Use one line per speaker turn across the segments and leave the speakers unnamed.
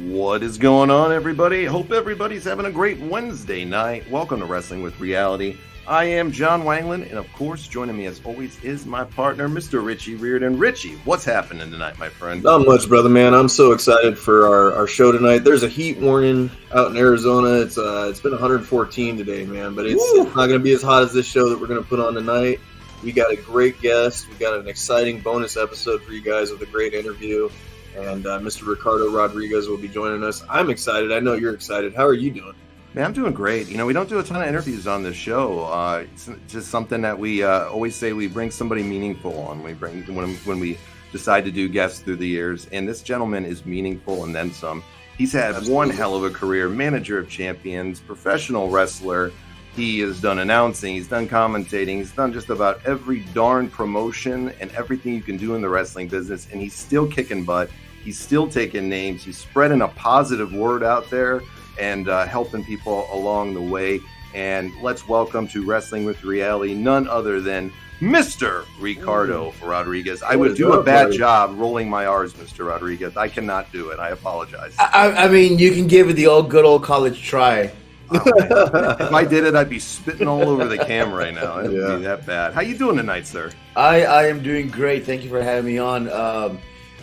What is going on, everybody? Hope everybody's having a great Wednesday night. Welcome to Wrestling with Reality. I am John Wangland, and of course, joining me as always is my partner, Mr. Richie Reardon. Richie, what's happening tonight, my friend?
Not much, brother, man. I'm so excited for our show tonight. There's a heat warning out in Arizona. It's been 114 today, man, but it's not going to be as hot as this show that we're going to put on tonight. We got a great guest. We got an exciting bonus episode for you guys with a great interview. And Mr. Ricardo Rodriguez will be joining us. I'm excited. I know you're excited. How are you doing?
Man, I'm doing great. You know, we don't do a ton of interviews on this show. It's just something that we always say we bring somebody meaningful on. We bring when we decide to do guests through the years. And this gentleman is meaningful and then some. He's had one hell of a career, manager of champions, professional wrestler. He has done announcing, he's done commentating, he's done just about every darn promotion and everything you can do in the wrestling business. And he's still kicking butt. He's still taking names. He's spreading a positive word out there and helping people along the way. And let's welcome to Wrestling with Reality none other than Mr. Ricardo Rodriguez. I would do a bad job rolling my R's, Mr. Rodriguez. I cannot do it. I apologize.
I mean, you can give it the good old college try.
If I did it, I'd be spitting all over the camera right now. It would be that bad. How you doing tonight, sir?
I am doing great. Thank you for having me on.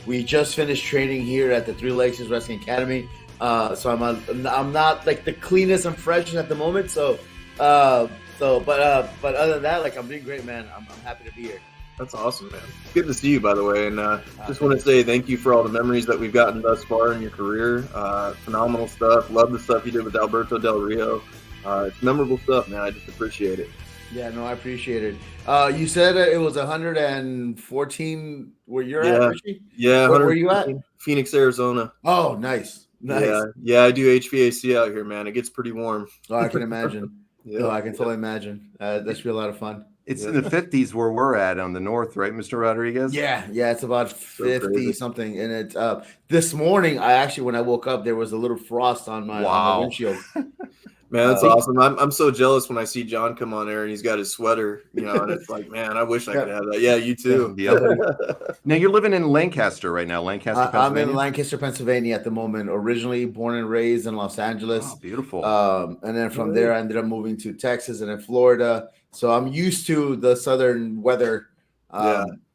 We just finished training here at the Legacies Wrestling Academy. So I'm not like the cleanest and freshest at the moment. But other than that, like I'm doing great, man. I'm happy to be here.
That's awesome, man. Good to see you, by the way. And just want to say thank you for all the memories that we've gotten thus far in your career. Phenomenal stuff. Love the stuff you did with Alberto Del Rio. It's memorable stuff, man. I just appreciate it.
Yeah, no, I appreciate it. You said it was 114 where you're at, Richie?
Yeah,
where are you at?
Phoenix, Arizona.
Oh, nice.
Yeah, I do HVAC out here, man. It gets pretty warm.
Oh, I can imagine. No, I can totally imagine. That should be a lot of fun.
It's in the 50s where we're at on the north, right, Mr. Rodriguez?
Yeah, it's about 50 something. And it's this morning, when I woke up, there was a little frost on my windshield.
Man, that's awesome. I'm so jealous when I see John come on air and he's got his sweater, and it's like, man, I wish I could have that. Yeah, you too.
Now you're living in Lancaster right now, Pennsylvania?
I'm in Lancaster, Pennsylvania at the moment. Originally born and raised in Los Angeles.
Oh, beautiful.
And then from there, I ended up moving to Texas and then Florida. So I'm used to the southern weather.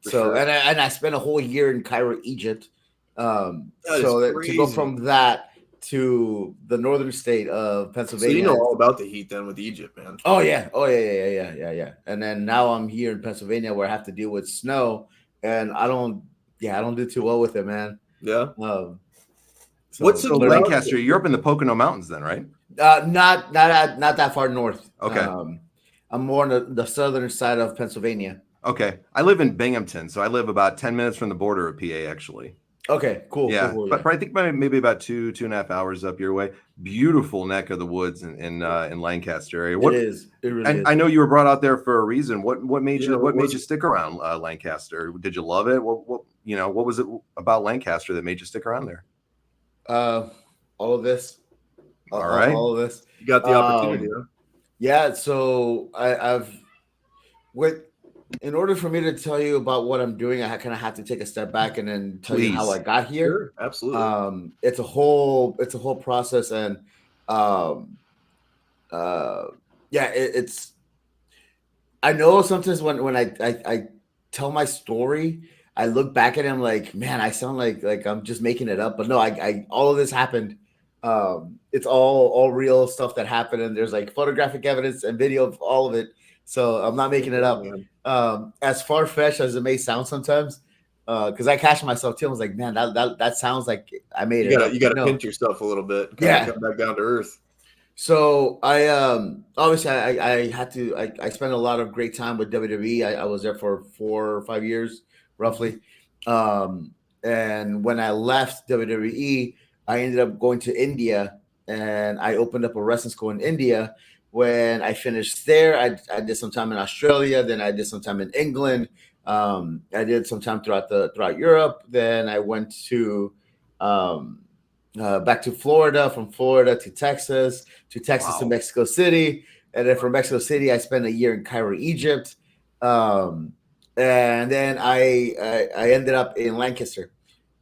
Sure.
And I spent a whole year in Cairo, Egypt. To go from that to the northern state of Pennsylvania.
So you know all about the heat then with Egypt, man.
Oh yeah. And then now I'm here in Pennsylvania where I have to deal with snow, and I don't do too well with it, man.
Yeah. What's
So Lancaster, you're up in the Pocono Mountains then, right?
Not that far north.
Okay.
I'm more on the southern side of Pennsylvania.
Okay. I live in Binghamton, so I live about 10 minutes from the border of PA, actually.
Okay, cool.
Yeah,
cool,
but I think maybe about 2.5 hours up your way. Beautiful neck of the woods in Lancaster area.
It is. It really is.
I know you were brought out there for a reason. What made
Yeah,
you stick around Lancaster? Did you love it? What was it about Lancaster that made you stick around there?
All of this.
All right.
All of this.
You got the opportunity, huh?
Yeah. So in order for me to tell you about what I'm doing, I kind of have to take a step back and then tell you how I got here.
Sure, absolutely.
It's a whole process, and it's. I know sometimes when I tell my story, I look back at him like, man, I sound like I'm just making it up. But no, I all of this happened. It's all real stuff that happened, and there's like photographic evidence and video of all of it. So I'm not making it up. As far-fetched as it may sound sometimes, because I catch myself too. I was like, man, that sounds like I made it up.
You got to pinch yourself a little bit.
Yeah,
come back down to earth.
So I obviously I had to I spent a lot of great time with WWE. I was there for 4 or 5 years roughly, and when I left WWE, I ended up going to India, and I opened up a wrestling school in India. When I finished there, I did some time in Australia, then I did some time in England. I did some time throughout Europe. Then I went to back to Florida, from Florida to Texas to Mexico City. And then from Mexico City, I spent a year in Cairo, Egypt. And then I ended up in Lancaster.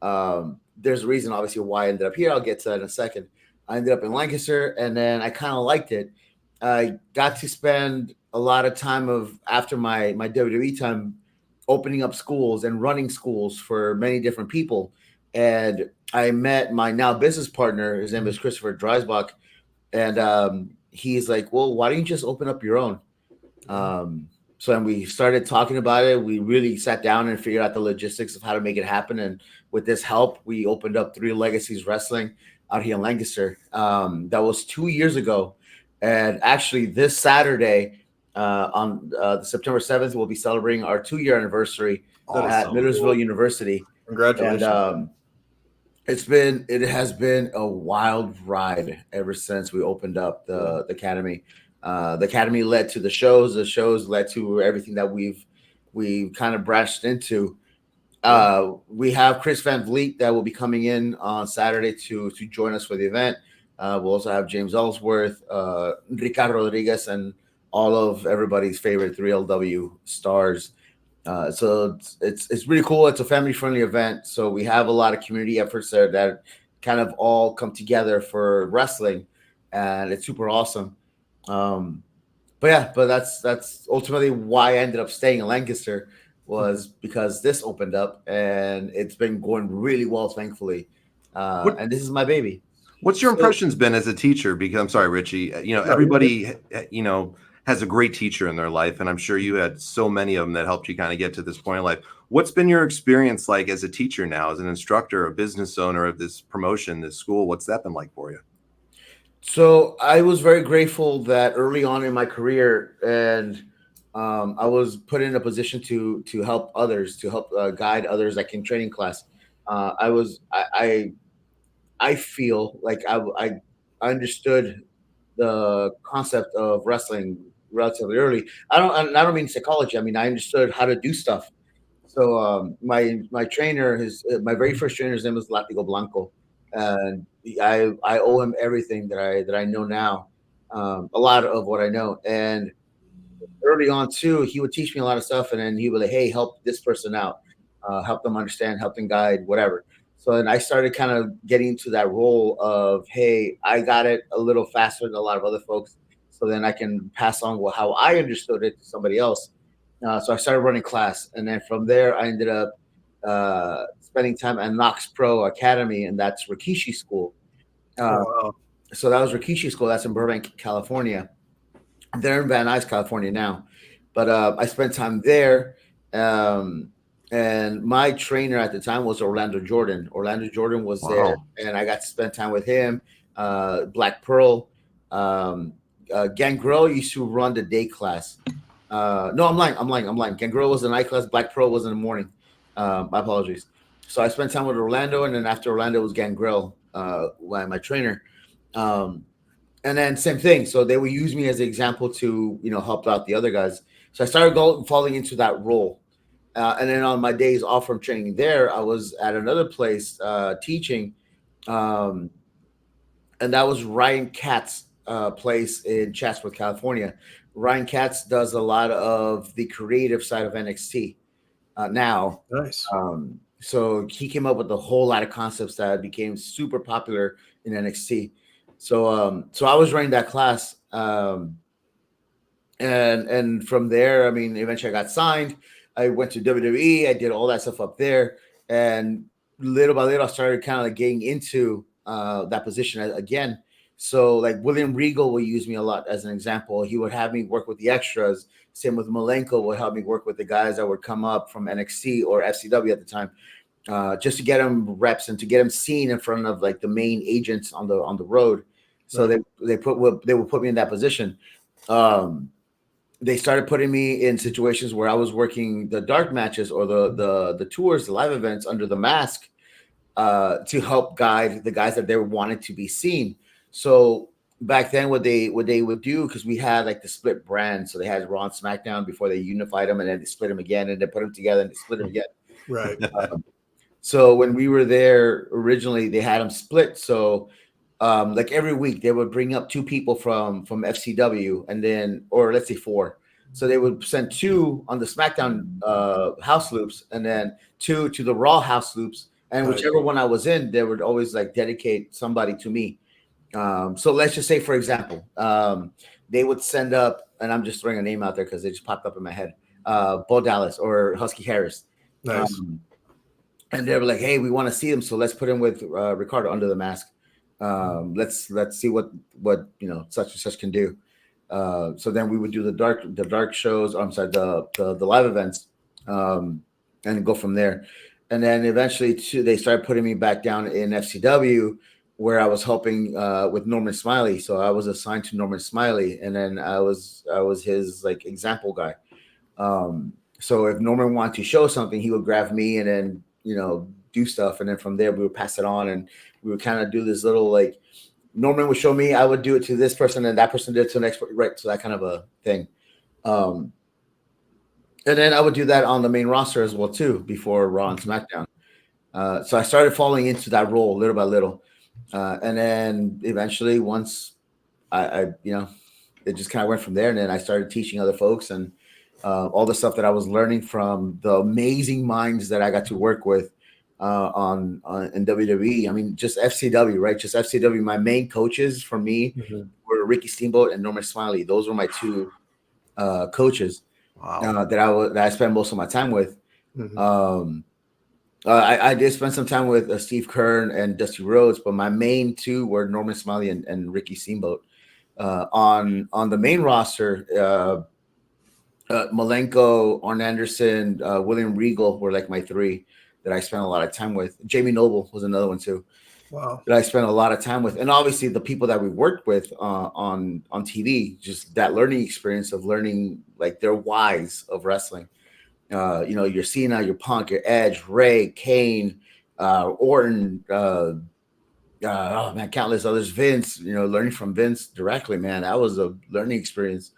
There's a reason, obviously, why I ended up here. I'll get to that in a second. I ended up in Lancaster, and then I kind of liked it. I got to spend a lot of time after my WWE time opening up schools and running schools for many different people. And I met my now business partner. His name is Christopher Dreisbach. And he's like, well, why don't you just open up your own? So then we started talking about it. We really sat down and figured out the logistics of how to make it happen. And with this help, we opened up 3 Legacies Wrestling out here in Lancaster. That was 2 years ago. And actually this Saturday, on September 7th, we'll be celebrating our 2-year anniversary at Millersville University.
Congratulations.
And it has been a wild ride ever since we opened up the academy. The academy led to the shows led to everything that we've kind of branched into. We have Chris Van Vliet that will be coming in on Saturday to join us for the event. We'll also have James Ellsworth, Ricardo Rodriguez, and all of everybody's favorite 3LW stars. So it's really cool. It's a family-friendly event. So we have a lot of community efforts there that kind of all come together for wrestling, and it's super awesome. But that's ultimately why I ended up staying in Lancaster, was because this opened up, and it's been going really well, thankfully. And this is my baby.
What's your impressions been as a teacher? Because I'm sorry, Richie, everybody, has a great teacher in their life. And I'm sure you had so many of them that helped you kind of get to this point in life. What's been your experience like as a teacher now, as an instructor, a business owner of this promotion, this school? What's that been like for you?
So I was very grateful that early on in my career, and I was put in a position to help others, to help guide others, like in training class. I feel like I understood the concept of wrestling relatively early. I don't mean psychology. I mean, I understood how to do stuff. So my trainer, my very first trainer, his name was Latigo Blanco, and I owe him everything that I know now, a lot of what I know. And early on too, he would teach me a lot of stuff, and then he would like, hey, help this person out, help them understand, help them guide, whatever. So then I started kind of getting to that role of, hey, I got it a little faster than a lot of other folks, so then I can pass on how I understood it to somebody else. So I started running class, and then from there I ended up spending time at Knox Pro Academy, and that's Rikishi School. So that was Rikishi School. That's in Burbank, California. They're in Van Nuys, California now, but I spent time there. and my trainer at the time was Orlando Jordan. Orlando Jordan was there,
Wow.
and I got to spend time with him. Black Pearl, Gangrel used to run the day class. No, I'm lying. Gangrel was the night class. Black Pearl was in the morning. My apologies. So I spent time with Orlando, and then after Orlando was Gangrel, my trainer. Um, and then same thing. So they would use me as an example to help out the other guys. So I started falling into that role. And then on my days off from training there, I was at another place teaching, um, and that was Ryan Katz's place in Chatsworth, California. Ryan Katz does a lot of the creative side of NXT now.
Nice.
So he came up with a whole lot of concepts that became super popular in NXT. So I was running that class, and from there, I mean, eventually I got signed. I went to WWE. I did all that stuff up there, and little by little, I started kind of like getting into that position again. So like William Regal will use me a lot as an example. He would have me work with the extras. Same with Malenko would help me work with the guys that would come up from NXT or FCW at the time, just to get them reps and to get them seen in front of like the main agents on the road. So
Right.
they would put me in that position. They started putting me in situations where I was working the dark matches or the tours, the live events under the mask, to help guide the guys that they wanted to be seen. So back then, what they would do, because we had like the split brand, so they had Raw and SmackDown before they unified them, and then they split them again, and they put them together and they split them again.
Right.
So when we were there originally, they had them split. So like every week they would bring up two people from FCW, and then, or let's say four. So they would send two on the SmackDown house loops, and then two to the Raw house loops, and
Right.
whichever one I was in, they would always like dedicate somebody to me. So let's just say, for example, they would send up, and I'm just throwing a name out there because it just popped up in my head, Bo Dallas or Husky Harris.
Nice.
And they were like, "Hey, we want to see him, so let's put him with Ricardo under the mask. Let's see what such and such can do." So then we would do the dark shows. I'm sorry, the live events, and go from there. And then eventually, they started putting me back down in FCW, where I was helping with Norman Smiley. So I was assigned to Norman Smiley, and then I was his like example guy. So if Norman wanted to show something, he would grab me and then do stuff, and then from there we would pass it on, and we would kind of do this little like Norman would show me, I would do it to this person, and that person did it to the next, right? So that kind of a thing. And then I would do that on the main roster as well too, before Raw and SmackDown. So I started falling into that role little by little, and then eventually, once I it just kind of went from there, and then I started teaching other folks, and all the stuff that I was learning from the amazing minds that I got to work with on in WWE. I mean, just FCW, right? Just FCW. My main coaches for me were Ricky Steamboat and Norman Smiley. Those were my two coaches that I spent most of my time with. I did spend some time with Steve Kern and Dusty Rhodes, but my main two were Norman Smiley and Ricky Steamboat. On the main roster, Malenko, Arn Anderson, William Regal were like my three that I spent a lot of time with. Jamie Noble was another one too.
Wow.
That I spent a lot of time with, and obviously the people that we worked with on TV, just that learning experience of learning like their whys of wrestling. Your Cena, your Punk, your Edge, Ray, Kane, Orton, oh man, countless others. Vince, learning from Vince directly, man, that was a learning experience.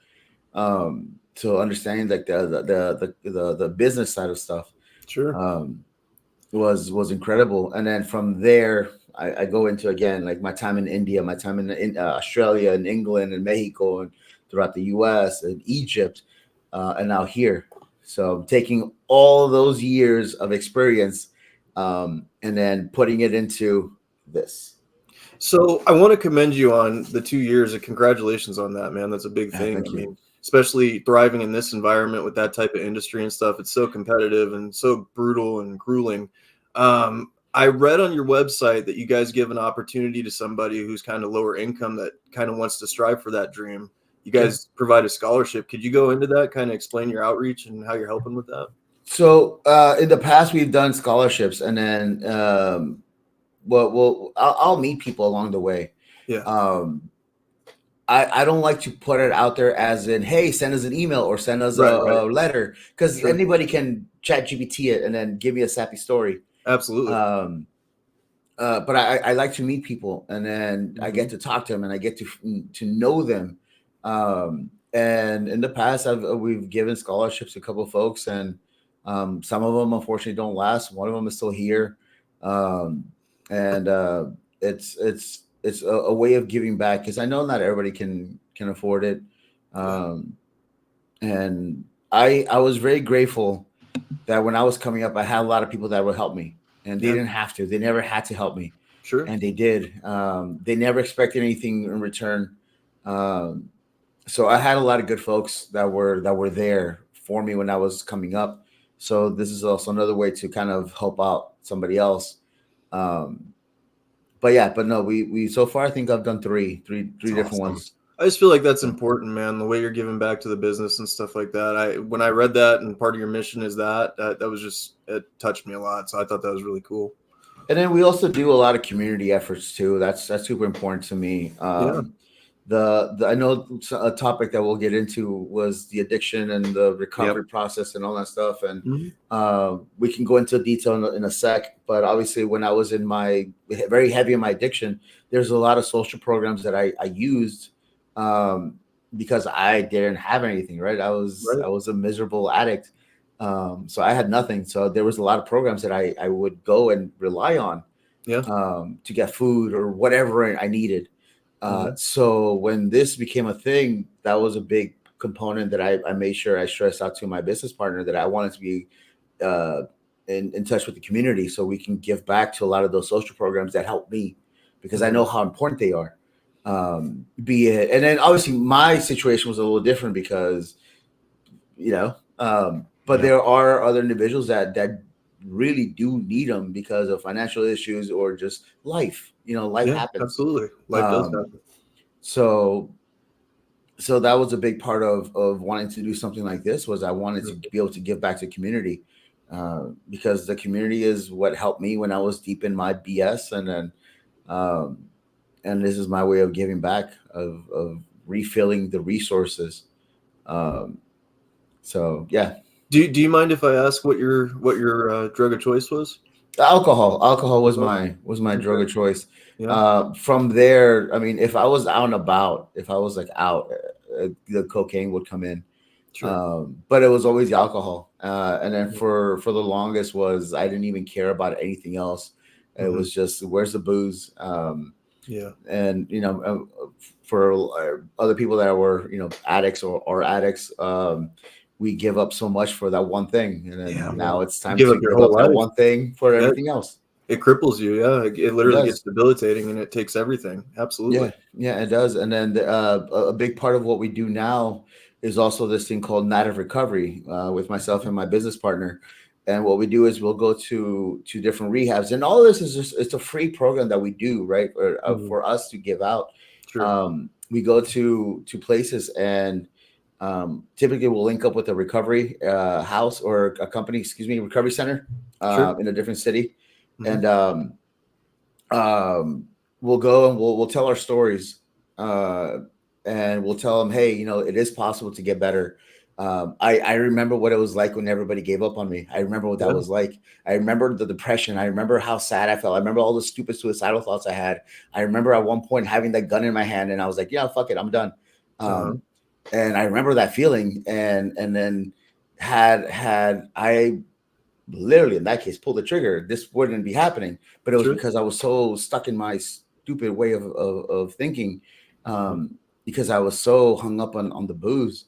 To understand like the business side of stuff,
Sure.
Was incredible. And then from there, I go into again like my time in India, my time in Australia and England and Mexico and throughout the U.S. and Egypt, and now here. So I'm taking all those years of experience, and then putting it into this.
So I want to commend you on the 2 years. And congratulations on that, man. That's a big thing.
Thank you.
Mean, especially thriving in this environment with that type of industry and stuff. It's so competitive and so brutal and grueling. I read on your website that you guys give an opportunity to somebody who's kind of lower income that kind of wants to strive for that dream. You guys provide a scholarship. Could you go into that, kind of explain your outreach and how you're helping with that?
So in the past, we've done scholarships, and then I'll meet people along the way.
Yeah.
Um, I don't like to put it out there as in, hey, send us an email or send us
Right.
a letter, because
Sure.
anybody can chat GPT it and then give me a sappy story.
Absolutely.
But I like to meet people, and then I get to talk to them, and I get to know them. And in the past, we've given scholarships to a couple of folks, and some of them unfortunately don't last. One of them is still here, um, and it's a way of giving back, because I know not everybody can afford it. Um, and I was very grateful that when I was coming up, I had a lot of people that would help me, and they
Yeah.
didn't have to. They never had to help me,
Sure.
and they did. They never expected anything in return. Um, so I had a lot of good folks that were there for me when I was coming up. So this is also another way to kind of help out somebody else. Um, but yeah, but no, we so far I think I've done three
That's
different
awesome.
ones.
I just feel like that's important, man. The way you're giving back to the business and stuff like that. When I read that and part of your mission is that was just, it touched me a lot. So I thought that was really cool.
And then we also do a lot of community efforts too. That's super important to me. The I know a topic that we'll get into was the addiction and the recovery process and all that stuff, and we can go into detail in a sec. But obviously, when I was in my very heavy in my addiction, there's a lot of social programs that I used, because I didn't have anything. Right, I was a miserable addict, so I had nothing. So there was a lot of programs that I would go and rely on, to get food or whatever I needed. So when this became a thing, that was a big component that I made sure I stressed out to my business partner, that I wanted to be uh, in touch with the community, so we can give back to a lot of those social programs that help me, because I know how important they are. Be it, and then obviously my situation was a little different because, but there are other individuals that really do need them because of financial issues or just life. Life happens.
Absolutely. Life does happen.
So that was a big part of wanting to do something like this, was I wanted to be able to give back to the community, because the community is what helped me when I was deep in my BS, and then and this is my way of giving back, of refilling the resources. So yeah.
Do you mind if I ask what your drug of choice was?
Alcohol was my drug of choice. From there, I mean, if I was out and about, if I was like out, the cocaine would come in. But it was always the alcohol. And then for the longest was, I didn't even care about anything else. It was just, where's the booze? And for other people that were addicts or addicts, we give up so much for that one thing, and then now it's time to give up that one thing for everything else.
It cripples you. It literally gets debilitating, and it takes everything. Absolutely.
Yeah, it does. And then a big part of what we do now is also this thing called Night of Recovery, with myself and my business partner. And what we do is we'll go to different rehabs, and all this is it's a free program that we do, right, for us to give out. We go to places, and typically we'll link up with a recovery house or a company, recovery center, in a different city. And we'll go and we'll tell our stories, and we'll tell them, hey, it is possible to get better. I remember what it was like when everybody gave up on me. I remember what that was like. I remember the depression. I remember how sad I felt. I remember all the stupid suicidal thoughts I had. I remember at one point having that gun in my hand, and I was like, yeah, fuck it, I'm done. And I remember that feeling, and then had I literally, in that case, pulled the trigger, this wouldn't be happening. But it was because I was so stuck in my stupid way of thinking, because I was so hung up on the booze,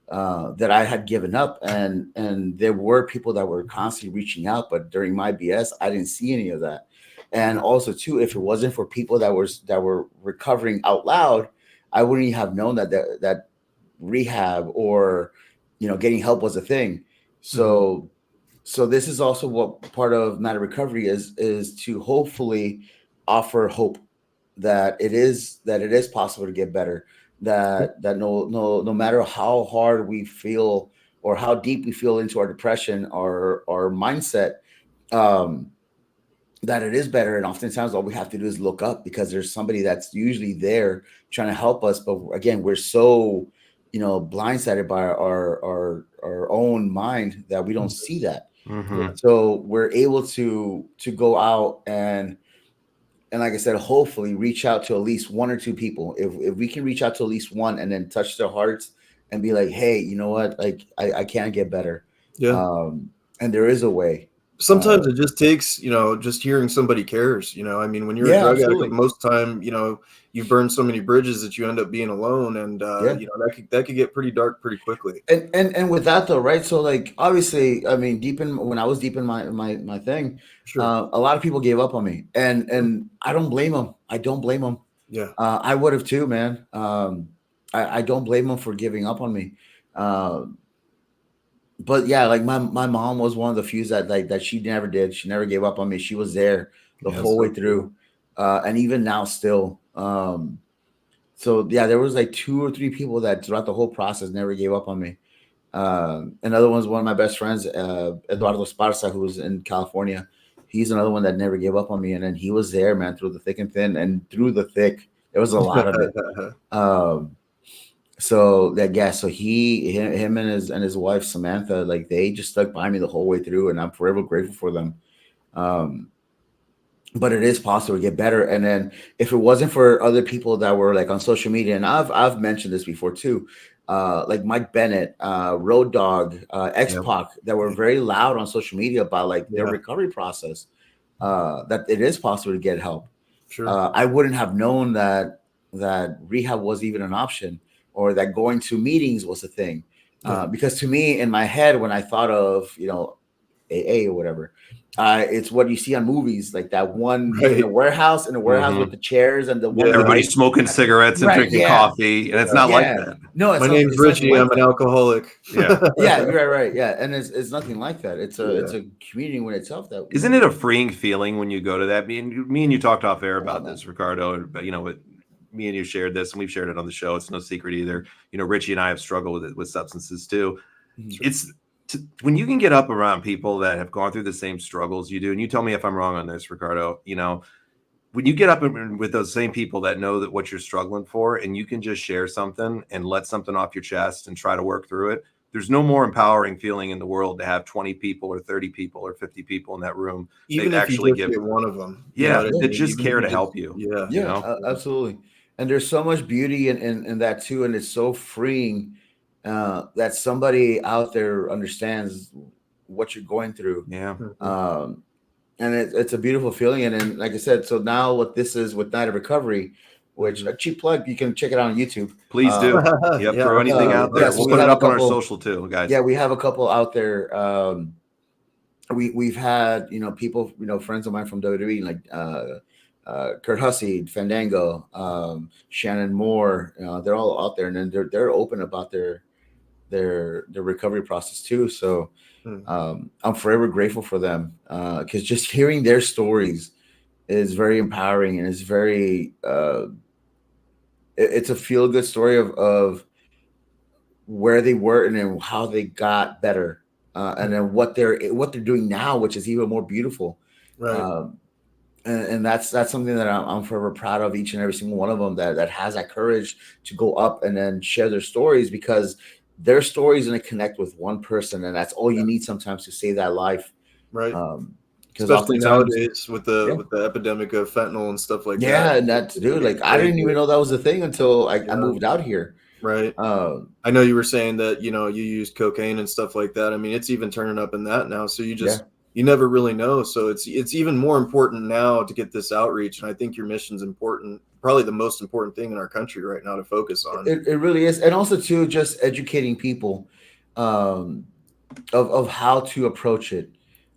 that I had given up. And there were people that were constantly reaching out, but during my BS, I didn't see any of that. And also, too, if it wasn't for people that were recovering out loud, I wouldn't even have known that rehab or getting help was a thing. So this is also what part of Night of Recovery is to hopefully offer hope that it is possible to get better, that no matter how hard we feel or how deep we feel into our depression or our mindset, um, that it is better. And oftentimes all we have to do is look up, because there's somebody that's usually there trying to help us. But again, we're so, blindsided by our own mind that we don't see that.
Mm-hmm.
So we're able to go out and like I said, hopefully reach out to at least one or two people. If we can reach out to at least one and then touch their hearts and be like, hey, you know what? Like I can get better.
Yeah.
And there is a way.
Sometimes it just takes, just hearing somebody cares. I mean, when you're a drug
absolutely.
addict, most of the time, you burn so many bridges that you end up being alone, and that could get pretty dark pretty quickly.
And with that though, right? So like obviously, I mean, when I was deep in my thing,
Sure.
A lot of people gave up on me, and I don't blame them. I don't blame them.
Yeah.
I would have too, man. I don't blame them for giving up on me. But yeah, like my mom was one of the few that she never did. She never gave up on me. She was there the whole way through, and even now still. So yeah, there was like 2 or 3 people that throughout the whole process never gave up on me. Another one's one of my best friends, Eduardo Esparza, who's in California. He's another one that never gave up on me, and then he was there, man, through the thick and thin, and through the thick, there was a lot of it. So that so him and his wife Samantha, like they just stuck by me the whole way through, and I'm forever grateful for them. But it is possible to get better. And then if it wasn't for other people that were like on social media, and I've mentioned this before too, like Mike Bennett, Road Dogg, X-Pac, that were very loud on social media about like their recovery process, that it is possible to get help.
Sure.
I wouldn't have known that rehab was even an option, or that going to meetings was a thing. Because to me, in my head, when I thought of, AA or whatever, it's what you see on movies, like that one in the warehouse, with the chairs and the one
everybody's smoking cigarettes and drinking coffee, and it's not like that.
No,
my name's Richie. I'm an alcoholic.
Yeah, you're right. Yeah, and it's nothing like that. It's a community in itself. That
isn't it a freeing feeling when you go to that? Me and you talked off air about this, Ricardo. But me and you shared this, and we've shared it on the show. It's no secret either. Richie and I have struggled with substances too. It's when you can get up around people that have gone through the same struggles you do, and you tell me if I'm wrong on this, Ricardo, when you get up with those same people that know that what you're struggling for, and you can just share something and let something off your chest and try to work through it, there's no more empowering feeling in the world to have 20 people or 30 people or 50 people in that room.
Even if actually you just get one of them.
That just care to help you.
Absolutely. And there's so much beauty in that too. And it's so freeing that somebody out there understands what you're going through.
Yeah.
And it's a beautiful feeling. And then, like I said, so now what this is with Night of Recovery, which a cheap plug, you can check it out on YouTube.
Please do. Throw anything out there. We'll put it up on our social too, guys.
Yeah, we have a couple out there. We've had, people, friends of mine from WWE, like Kurt Hussey, Fandango, Shannon Moore, they're all out there, and then they're open about their recovery process too. So I'm forever grateful for them, because just hearing their stories is very empowering, and it's very it's a feel good story of where they were and then how they got better, and then what they're doing now, which is even more beautiful.
Right.
And that's something that I'm forever proud of, each and every single one of them that has that courage to go up and then share their stories, because their story is going to connect with one person, and that's all you need sometimes to save that life.
Right. Especially nowadays with the epidemic of fentanyl and stuff like that.
Yeah, and that's like I didn't even know that was a thing until I moved out here.
Right. I know you were saying that you used cocaine and stuff like that. I mean, it's even turning up in that now. So you just you never really know. So it's even more important now to get this outreach. And I think your mission's important, probably the most important thing in our country right now to focus on.
It really is. And also too, just educating people of how to approach it.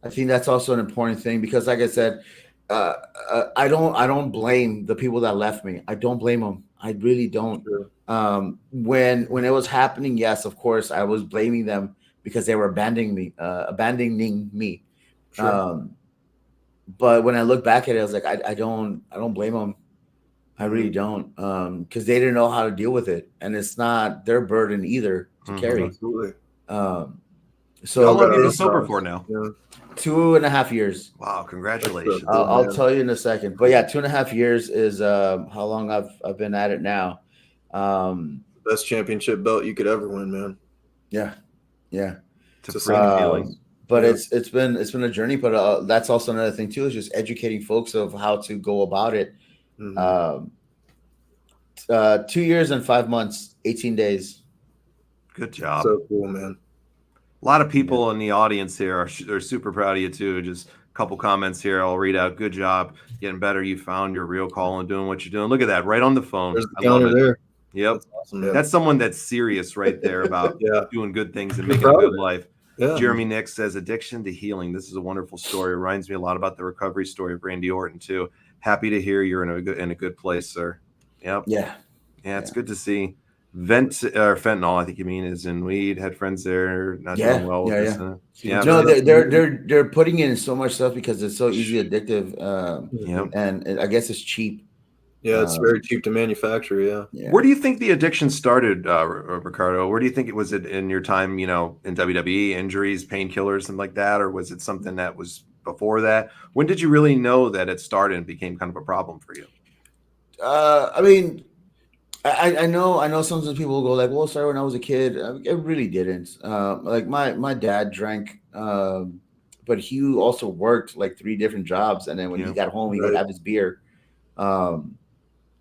I think that's also an important thing, because like I said, I don't blame the people that left me. I don't blame them. I really don't. Sure. When it was happening, yes, of course, I was blaming them because they were abandoning me. Sure. But when I look back at it, I was like, I don't blame them. I really don't, because they didn't know how to deal with it, and it's not their burden either to carry.
Absolutely.
How long have you been
That's
sober
nice.
for now?
Yeah.
2.5 years.
Wow, congratulations.
That's
I'll
man.
tell you in a second. But yeah, 2.5 years is how long I've been at it now.
Best championship belt you could ever win, man.
Yeah.
It's a freak feeling.
But
Yeah.
it's been a journey. But that's also another thing too, is just educating folks of how to go about it.
Mhm.
2 years and 5 months, 18 days.
Good job.
So cool, man.
A lot of people in the audience here are super proud of you too. Just a couple comments here. I'll read out. Good job, getting better. You found your real call and doing what you're doing. Look at that, right on the phone.
There's the
I love
counter
it.
there.
Yep,
That's awesome, man.
that's someone that's serious right there about
Yeah.
doing good things and
You're
making a
proud
good
of it.
life.
Yeah.
Jeremy Nick says addiction to healing. This is a wonderful story. It reminds me a lot about the recovery story of Randy Orton too. Happy to hear you're in a good place, sir. Yep.
Yeah.
It's good to see. Fentanyl, I think you mean, is in weed. Had friends there, not doing well with this.
No, they're putting in so much stuff because it's so easy addictive. And I guess it's cheap.
Yeah, it's very cheap to manufacture. Yeah.
Where do you think the addiction started, Ricardo? Where do you think it was in your time, in WWE, injuries, painkillers, something like that? Or was it something that was before that? When did you really know that it started and became kind of a problem for you?
I mean, I know sometimes people go like, well, it started when I was a kid. It really didn't. Like my dad drank, but he also worked like 3 different jobs. And then when he got home, he would have his beer.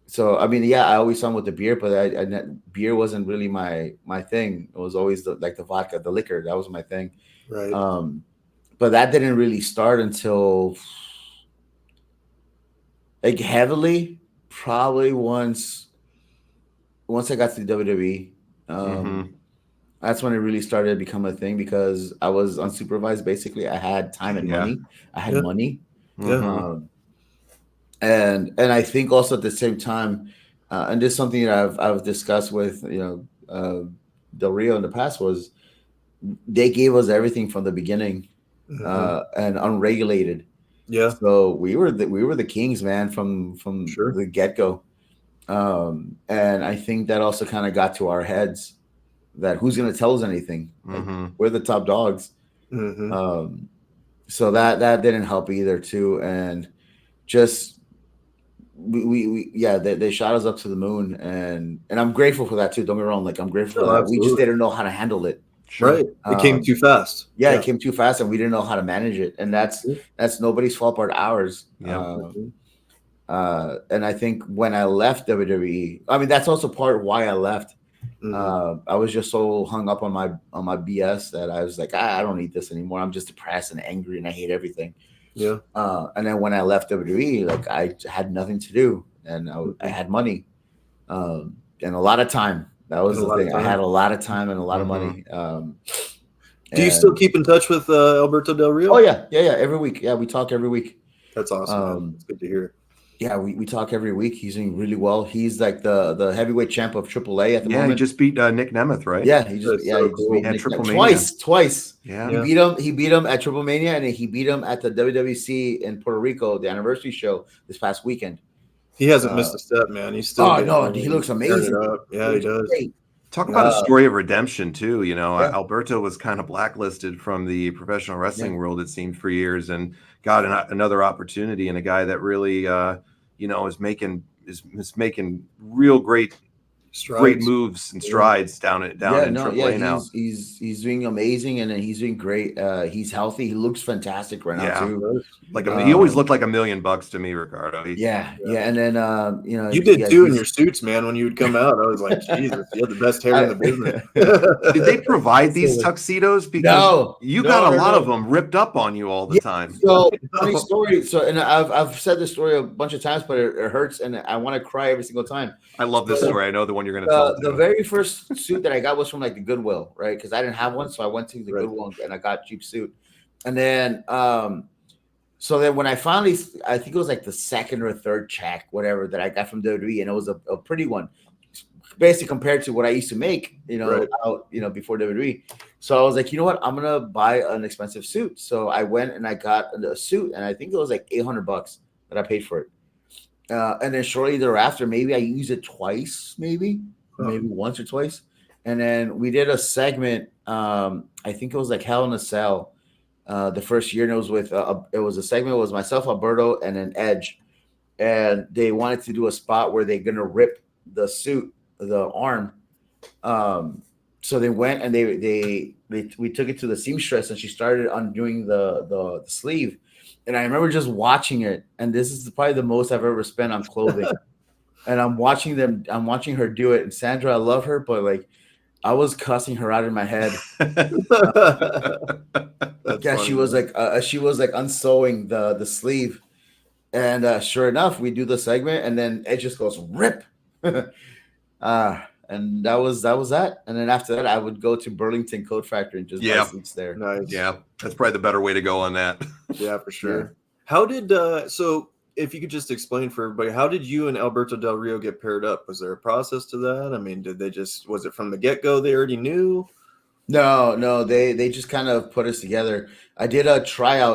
So, I mean, I always saw him with the beer, but beer wasn't really my thing. It was always the vodka, the liquor. That was my thing.
Right.
But that didn't really start until like heavily, probably once I got to the WWE. That's when it really started to become a thing because I was unsupervised. Basically, I had time and money. I had money. And I think also at the same time, and this is something that I've discussed with Del Rio in the past, was they gave us everything from the beginning and unregulated.
Yeah.
So we were the kings, man, from the get go. And I think that also kind of got to our heads that who's going to tell us anything? Like, we're the top dogs. So that didn't help either too. And just, they shot us up to the moon, and I'm grateful for that too. Don't get me wrong. Like, I'm grateful for that.
Absolutely.
We just didn't know how to handle it.
Right. It came too fast.
It came too fast and we didn't know how to manage it. And that's nobody's fault but ours. And I think when I left WWE, I mean, that's also part of why I left. I was just so hung up on my BS that I was like, I don't need this anymore. I'm just depressed and angry and I hate everything.
Yeah.
And then when I left WWE, like, I had nothing to do and I had money and a lot of time. That was the thing. I had a lot of time and a lot of money.
Do you still keep in touch with Alberto Del Rio?
Oh yeah. Every week. Yeah, we talk every week.
That's awesome. It's good to hear.
Yeah, we talk every week. He's doing really well. He's like the heavyweight champ of AAA at the moment.
He just beat Nick Nemeth, right?
Yeah, he just beat Nick Nemeth twice.
Yeah,
he beat him at Triple Mania, and he beat him at the WWC in Puerto Rico, the anniversary show this past weekend.
He hasn't missed a step, man. He's still.
Oh no, he looks amazing.
Yeah, he does.
Great.
Talk about a story of redemption too. Alberto was kind of blacklisted from the professional wrestling world, it seemed, for years, and got another opportunity, and a guy that really is making real great moves and strides down in AAA now.
He's doing amazing, and he's doing great. He's healthy. He looks fantastic right now too.
Like he always looked like $1 million to me, Ricardo.
And then
you did too in your suits, man. When you would come out, I was like, Jesus, you had the best hair in the business.
Did they provide these tuxedos? Because you got a lot of them ripped up on you all the time.
So funny story. So, and I've said this story a bunch of times, but it hurts, and I want to cry every single time.
I love this story. I know the one you're going to tell.
The very first suit that I got was from like the Goodwill, right? Because I didn't have one, so I went to the Goodwill and I got a cheap suit. And then, so then when I finally, I think it was like the second or third check, whatever, that I got from WWE, and it was a pretty one, basically compared to what I used to make, out, before WWE. So I was like, you know what, I'm gonna buy an expensive suit. So I went and I got a suit, and I think it was like $800 that I paid for it. And then shortly thereafter, maybe I used it twice, maybe once or twice. and then we did a segment. I think it was like Hell in a Cell. The first year, and it was with it was a segment. It was myself, Alberto, and an Edge, and they wanted to do a spot where they're gonna rip the suit, the arm. So they went and we took it to the seamstress, and she started undoing the sleeve. And I remember just watching it, and this is probably the most I've ever spent on clothing. And I'm watching her do it. And Sandra, I love her, but like I was cussing her out in my head. Yeah, she was like unsewing the sleeve, and sure enough, we do the segment, and then it just goes rip. And that was that. And then after that, I would go to Burlington Coat Factory and just buy suits there.
Nice.
Yeah, that's probably the better way to go on that.
Yeah, for sure. Yeah. How did so if you could just explain for everybody, how did you and Alberto Del Rio get paired up? Was there a process to that? I mean, was it from the get-go they already knew?
No, they just kind of put us together. I did a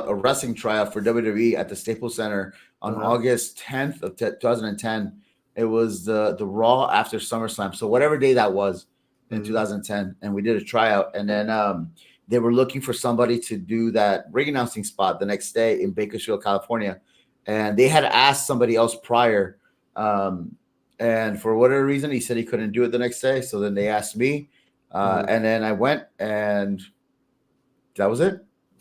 wrestling tryout for WWE at the Staples Center on August 10th of 2010. It was the Raw after SummerSlam. So whatever day that was in 2010. And we did a tryout. And then they were looking for somebody to do that ring announcing spot the next day in Bakersfield, California. And they had asked somebody else prior. And for whatever reason, he said he couldn't do it the next day. So then they asked me. And then I went, and that was it.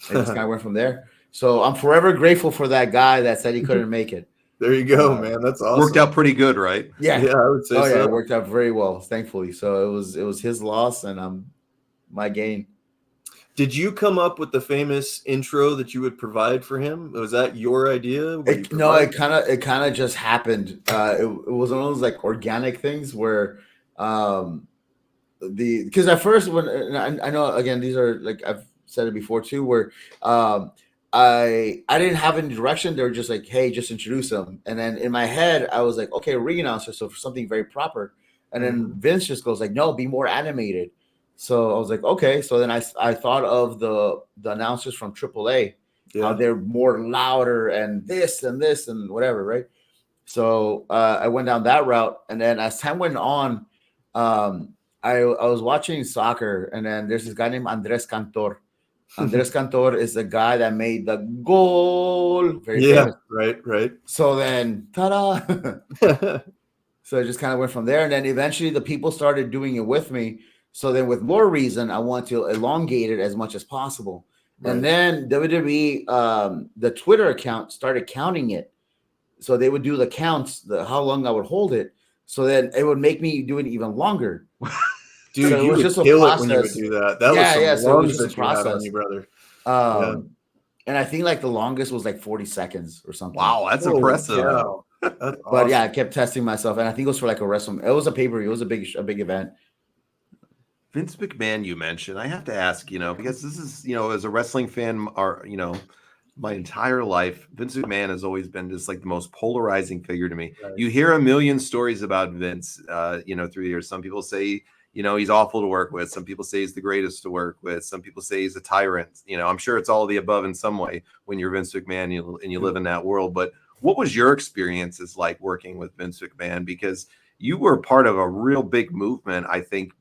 I just kind of went from there. So I'm forever grateful for that guy that said he couldn't make it.
There you go, man. That's awesome.
Worked out pretty good, right?
Yeah,
I would say so.
Yeah, it worked out very well, thankfully. So it was his loss, and my gain.
Did you come up with the famous intro that you would provide for him? Was that your idea?
No, it kind of just happened. It was one of those like organic things where because at first when I know again these are like I've said it before too, where I didn't have any direction. They were just like, hey, just introduce them. And then in my head, I was like, okay, ring announcer, so for something very proper. And then Vince just goes like, no, be more animated. So I was like, okay. So then I thought of the announcers from AAA, how they're more louder and this and whatever, right? So I went down that route. And then as time went on, I was watching soccer, and then there's this guy named Andres Cantor. Andres Cantor is the guy that made the goal. Very famous.
Right.
So then, ta-da! So I just kind of went from there, and then eventually the people started doing it with me. So then, with more reason, I want to elongate it as much as possible. Right. And then WWE, the Twitter account started counting it. So they would do the counts, how long I would hold it. So then it would make me do it even longer.
Dude, so
you
would
just
kill it when you would do that. That was some
so it was just a
process
process,
on you, brother.
And I think like the longest was like 40 seconds or something.
Wow, that's impressive.
Yeah. That's awesome.
But yeah, I kept testing myself, and I think it was for like a WrestleMania. It was a pay-per-view. It was a big event.
Vince McMahon, you mentioned. I have to ask, because this is, as a wrestling fan, my entire life, Vince McMahon has always been just like the most polarizing figure to me. Right. You hear a million stories about Vince, through the years. Some people say, he's awful to work with. Some people say he's the greatest to work with. Some people say he's a tyrant. I'm sure it's all of the above in some way when you're Vince McMahon and you live in that world. But what was your experiences like working with Vince McMahon? Because you were part of a real big movement, I think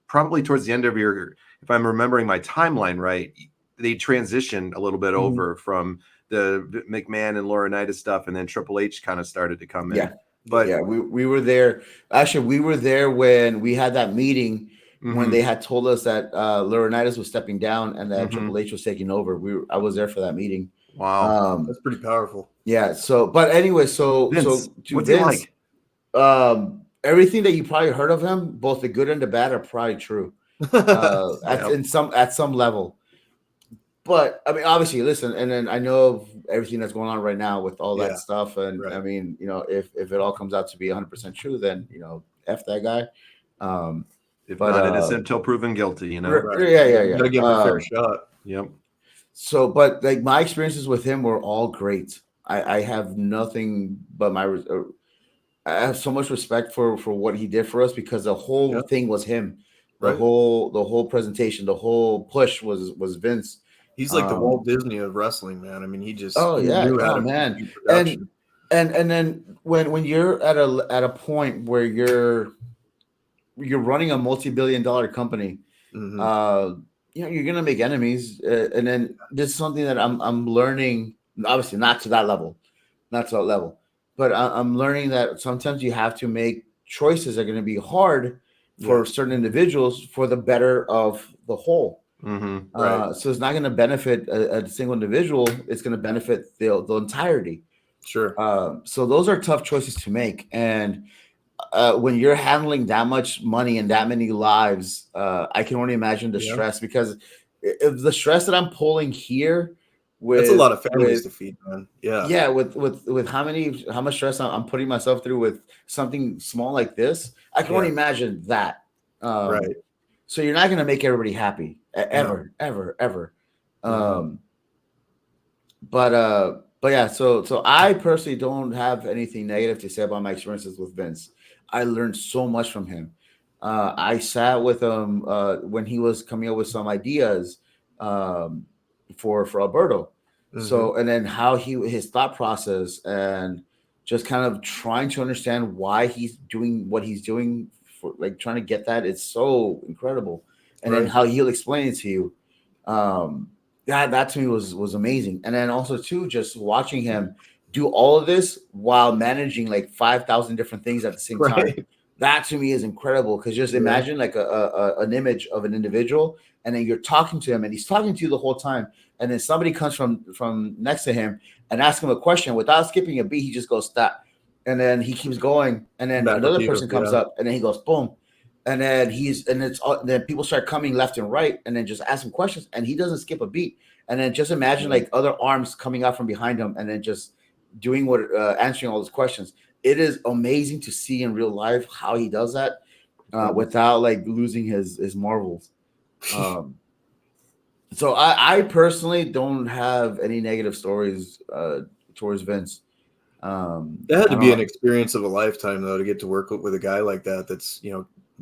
probably towards the end of your, if I'm remembering my timeline right, they transitioned a little bit over from the McMahon and Laurinaitis stuff, and then Triple H kind of started to come in.
Yeah. But yeah, we were there. Actually, we were there when we had that meeting when they had told us that Laurinaitis was stepping down and that Triple H was taking over. I was there for that meeting.
Wow, that's pretty powerful.
Yeah. So, but anyway,
Vince, what's
Vince,
he like?
Everything that you probably heard of him, both the good and the bad, are probably true. At some level. But I mean, obviously, listen, and then I know everything that's going on right now with all that stuff, and I mean, if it all comes out to be 100% true, then F that guy.
If not innocent until proven guilty,
Yeah.
Gotta give him a fair shot.
Yep.
So, but like my experiences with him were all great. I have nothing but I have so much respect for what he did for us, because the whole thing was him. The whole presentation, the whole push was Vince.
He's like the Walt Disney of wrestling, man. I mean, he just
man. And then when you're at a point where you're running a multi-billion-dollar company. You're gonna make enemies, and then this is something that I'm learning. Obviously, not to that level, but I'm learning that sometimes you have to make choices that are going to be hard for certain individuals for the better of the whole.
Right.
So it's not going to benefit a single individual; it's going to benefit the entirety.
Sure.
So those are tough choices to make, and when you're handling that much money and that many lives, I can only imagine the stress, because if the stress that I'm pulling here
that's a lot of families to feed, man.
With how much stress I'm putting myself through with something small like this, I can only imagine that.
Right.
So you're not going to make everybody happy ever. But yeah, so I personally don't have anything negative to say about my experiences with Vince. I learned so much from him. I sat with him when he was coming up with some ideas for Alberto. So, and then how his thought process, and just kind of trying to understand why he's doing what he's doing, for like trying to get that. It's so incredible. And then how he'll explain it to you. That to me was amazing. And then also too, just watching him do all of this while managing like 5,000 different things at the same time. That to me is incredible, because just imagine like an image of an individual, and then you're talking to him, and he's talking to you the whole time, and then somebody comes from next to him and asks him a question without skipping a beat. He just goes stop, and then he keeps going, and then another person comes up, and then he goes boom, and then then people start coming left and right, and then just ask him questions, and he doesn't skip a beat. And then just imagine like other arms coming out from behind him, and then just doing answering all those questions. It is amazing to see in real life how he does that without like losing his marbles. So I personally don't have any negative stories towards Vince.
That had to be an experience of a lifetime, though, to get to work with a guy like that. That's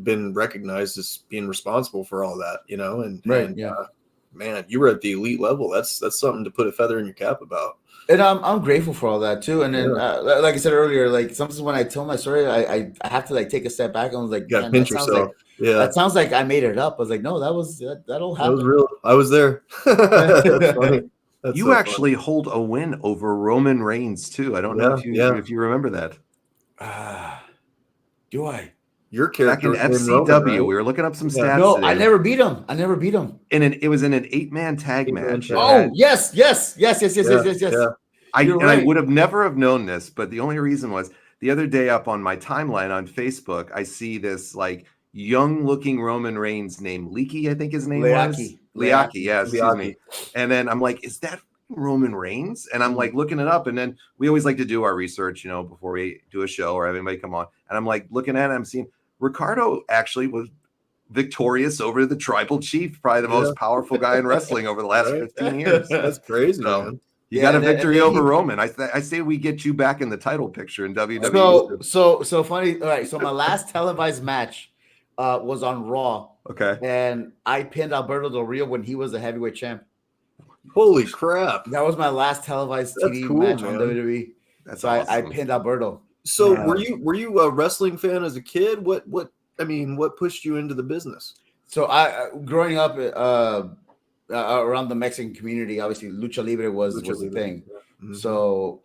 been recognized as being responsible for all that. Man, you were at the elite level. That's something to put a feather in your cap about.
And I'm grateful for all that too. And then, like I said earlier, like sometimes when I tell my story, I have to like take a step back, and I was like,
you gotta pinch yourself.
That sounds like I made it up. I was like, no, that'll happen.
That was real. I was there. That's funny.
You so actually hold a win over Roman Reigns too. I don't know if you remember that.
Do I?
Your character
back in FCW. Roman, right? We were looking up some stats.
No, today. I never beat him.
It was in an 8-man tag match.
Oh, yes.
I would have never have known this, but the only reason was the other day up on my timeline on Facebook, I see this like young-looking Roman Reigns named Leaky, I think his name was. Leaki, yeah, excuse me. And then I'm like, is that Roman Reigns? And I'm like looking it up, and then we always like to do our research, before we do a show or have anybody come on. And I'm like looking at it, I'm seeing Ricardo actually was victorious over the tribal chief, probably the most powerful guy in wrestling over the last 15 years.
That's crazy, man.
You got a victory over Roman. I say we get you back in the title picture in WWE.
So funny. All right. So my last televised match was on Raw.
Okay.
And I pinned Alberto Del Rio when he was the heavyweight champ.
Holy crap.
That was my last televised TV match on WWE.
That's
so
awesome.
I pinned Alberto.
So were you a wrestling fan as a kid? What pushed you into the business?
So I growing up around the Mexican community, obviously Lucha Libre was the thing. Yeah. Mm-hmm. So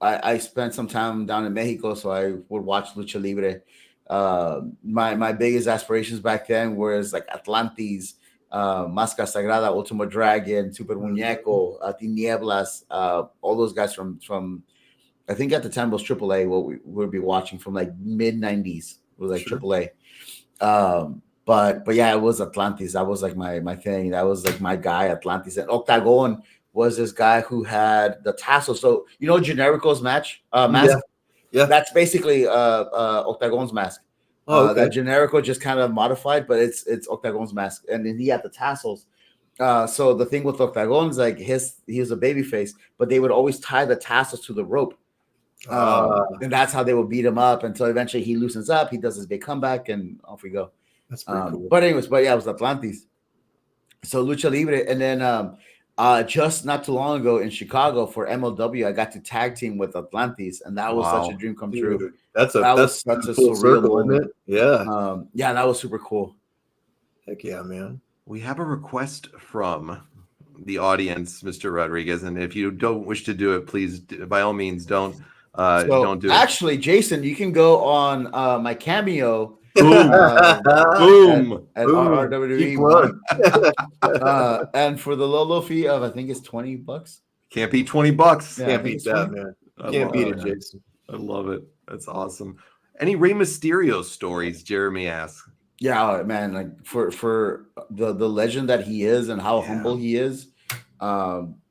I spent some time down in Mexico, so I would watch Lucha Libre. My biggest aspirations back then was like Atlantis, Máscara Sagrada, Ultimo Dragon, Super Muñeco, Tinieblas, all those guys from I think at the time it was AAA, what we would be watching from like mid 90s. It was like AAA. But yeah, it was Atlantis. That was like my thing. That was like my guy, Atlantis. And Octagon was this guy who had the tassel. So Generico's mask.
Yeah.
That's basically Octagon's mask. Okay. That Generico just kind of modified, but it's Octagon's mask. And then he had the tassels. So the thing with Octagon is like he was a baby face, but they would always tie the tassels to the rope. And that's how they would beat him up until eventually he loosens up. He does his big comeback, and off we go.
That's pretty cool.
But anyways, it was Atlantis. So Lucha Libre, and then Just not too long ago in Chicago for MLW, I got to tag team with Atlantis, and that was such a dream come true.
Dude, that's
such a
full
surreal
circle,
moment.
isn't it? Yeah.
Yeah, that was super cool.
Heck yeah, man.
We have a request from the audience, Mr. Rodriguez, and if you don't wish to do it, please, by all means, don't do it.
Actually, Jason, you can go on my Cameo.
Boom.
Boom. At
Boom.
WWE. And for the low fee of, I think it's $20.
Can't beat $20.
Yeah,
Can't beat that, man. Can't beat it, Jason.
I love it. That's awesome. Any Rey Mysterio stories? Jeremy asks.
Yeah, man. Like for the legend that he is and how humble he is.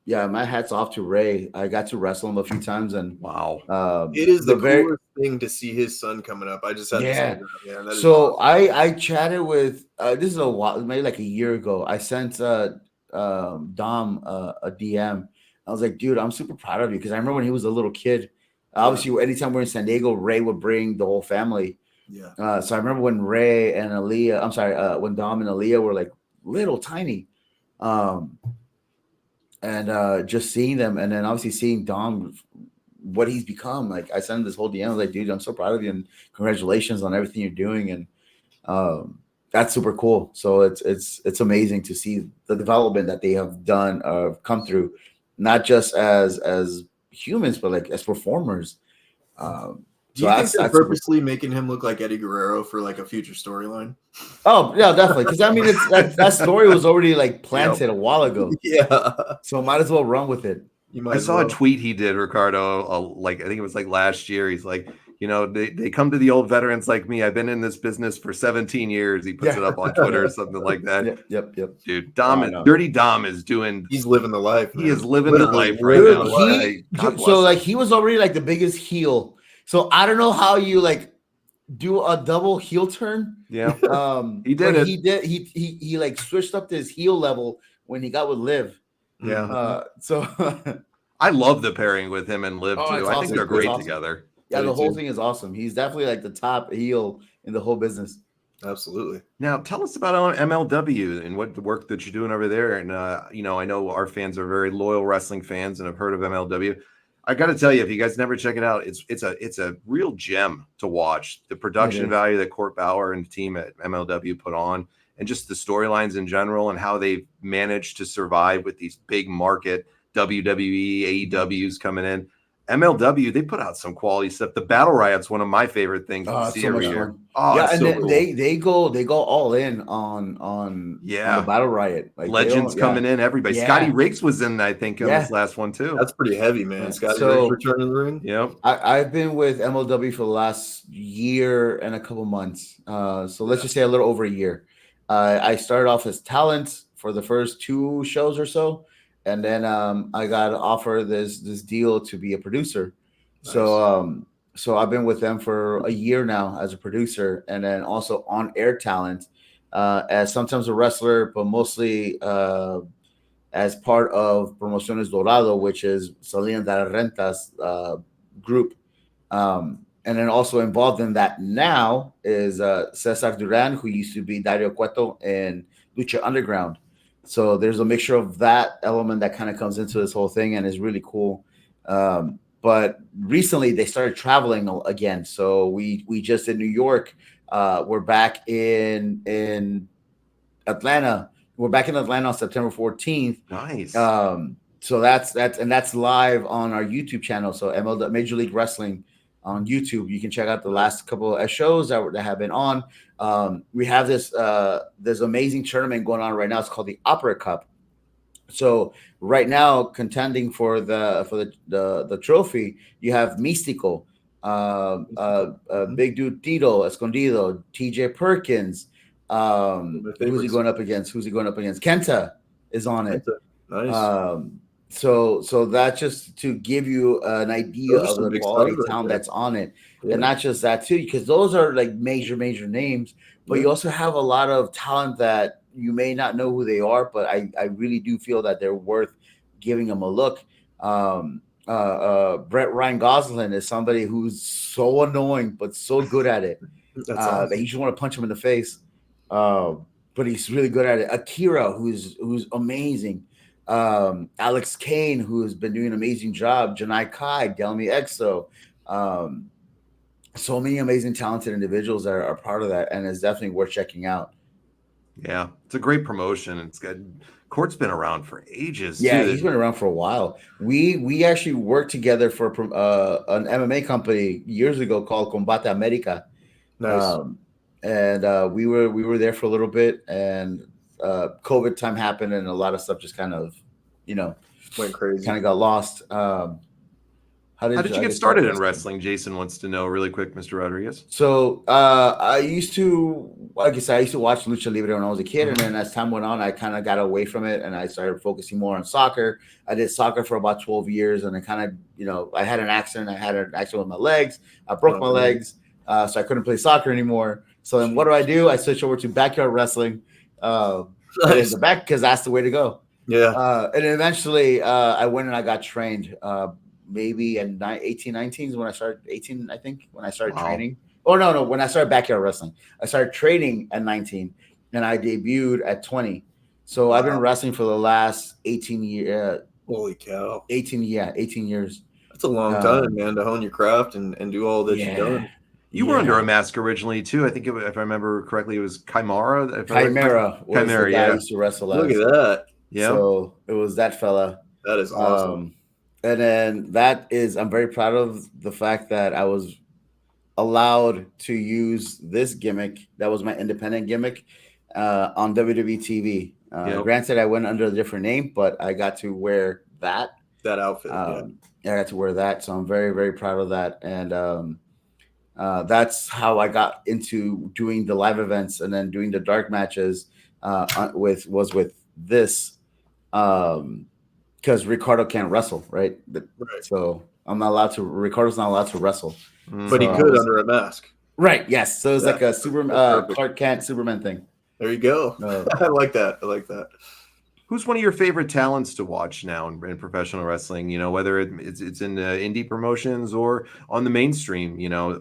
Yeah, my hat's off to Rey. I got to wrestle him a few times, and
wow,
it is the coolest thing to see his son coming up. I just had to say that, man.
So awesome. I chatted with this is a while, maybe like a year ago. I sent Dom a DM. I was like, dude, I'm super proud of you because I remember when he was a little kid. Obviously, anytime we're in San Diego, Rey would bring the whole family.
Yeah.
So I remember when Rey and Aaliyah, I'm sorry, when Dom and Aaliyah were like little tiny. And just seeing them, and then obviously seeing Dom, what he's become. Like I sent him this whole DM. I was like, dude, I'm so proud of you and congratulations on everything you're doing. And that's super cool. So it's amazing to see the development that they have done, come through, not just as humans, but like as performers.
Do you think they're purposely making him look like Eddie Guerrero for like a future storyline?
Oh yeah, definitely. Because I mean, that story was already like planted a while ago.
Yeah.
So might as well run with it.
I saw a tweet he did, Ricardo. Like I think it was like last year. He's like, they come to the old veterans like me. I've been in this business for 17 years. He puts it up on Twitter or something like that.
Yep.
Dude, Dirty Dom is doing.
He's living the life.
Man. He is living the life right now.
So like he was already like the biggest heel. So I don't know how you like do a double heel turn.
Yeah. He did it.
He did. He like switched up to his heel level when he got with Liv.
Yeah.
So
I love the pairing with him and Liv too. I think they're great together.
Yeah, the whole thing is awesome. He's definitely like the top heel in the whole business.
Absolutely.
Now, tell us about MLW and what the work that you're doing over there. And I know our fans are very loyal wrestling fans and have heard of MLW. I got to tell you, if you guys never check it out, it's a real gem to watch. The production value that Court Bauer and the team at MLW put on, and just the storylines in general, and how they've managed to survive with these big market WWE, AEWs coming in. MLW, they put out some quality stuff. The Battle Riot's one of my favorite things to see every year.
Oh, yeah, and cool. they go all in on the Battle Riot. Like
Legends coming in, everybody. Yeah. Scotty Riggs was in, I think, in this last one too.
That's pretty heavy, man. Scotty Riggs returning the ring.
Yep.
I've been with MLW for the last year and a couple months. So let's just say a little over a year. I started off as talent for the first 2 shows or so. And then I got offered this deal to be a producer. Nice. So I've been with them for a year now as a producer, and then also on air talent as sometimes a wrestler, but mostly as part of Promociones Dorado, which is Salinas de Renta's group. And then also involved in that now is Cesar Duran, who used to be Dario Cueto in Lucha Underground. So there's a mixture of that element that kind of comes into this whole thing and is really cool. But recently they started traveling again. So we just in New York. We're back in Atlanta. We're back in Atlanta on September 14th.
Nice.
So that's live on our YouTube channel. So MLW Major League Wrestling on YouTube. You can check out the last couple of shows that have been on. We have this amazing tournament going on right now. It's called the Opera Cup. So right now, contending for the trophy, you have Místico, Big Dude Tito Escondido, TJ Perkins. Who's he going up against? Kenta is on it.
Nice.
So that's just to give you an idea of the quality talent that's on it. Yeah. And not just that too, because those are like major names, but you also have a lot of talent that you may not know who they are, but I really do feel that they're worth giving them a look. Brett Ryan Gosselin is somebody who's so annoying, but so good at it. Awesome. That you just want to punch him in the face. But he's really good at it. Akira, who's amazing. Alex Kane, who's been doing an amazing job, Janai Kai, Delmi Exo, um, so many amazing, talented individuals that are part of that, and it's definitely worth checking out.
Yeah, it's a great promotion. It's good. Court's been around for ages
Yeah,
too.
he's been around for a while. We actually worked together for an MMA company years ago called Combate America,
Nice.
um, and we were there for a little bit, and COVID time happened, and a lot of stuff just kind of, you know,
Went crazy.
kind of got lost.
How did you get started in wrestling? Jason wants to know really quick, Mr. Rodriguez.
So I used to, like I said, I used to watch Lucha Libre when I was a kid, and then as time went on, I kind of got away from it, and I started focusing more on soccer. I did soccer for about 12 years, and I kind of, I had an accident. I had an accident with my legs. I broke my legs, so I couldn't play soccer anymore. So then, what do? I switched over to backyard wrestling.
Nice.
The back, because that's the way to go.
Yeah.
And eventually, I went and I got trained. Maybe in 18, 19 is when I started. 18, I think, when I started training. Oh no! When I started backyard wrestling, I started training at 19, and I debuted at 20. So I've been wrestling for the last 18 years.
Holy cow!
18 years.
That's a long time, man, to hone your craft and do all that you've done.
You were under a mask originally too. I think if I remember correctly, it was Chimera.
Chimera was the guy I used to wrestle.
Look at that!
Yeah. So it was that fella.
That is awesome.
And then I'm very proud of the fact that I was allowed to use this gimmick. That was my independent gimmick on WWE TV. Granted, I went under a different name, but I got to wear that
outfit.
I got to wear that, so I'm very, very proud of that. And that's how I got into doing the live events and then doing the dark matches with this. Because Ricardo can't wrestle, right? So Ricardo's not allowed to wrestle.
But he could under a mask.
Right, yes. So it's like a Clark Kent Superman thing.
There you go. I like that.
Who's one of your favorite talents to watch now in professional wrestling? Whether it's in the indie promotions or on the mainstream,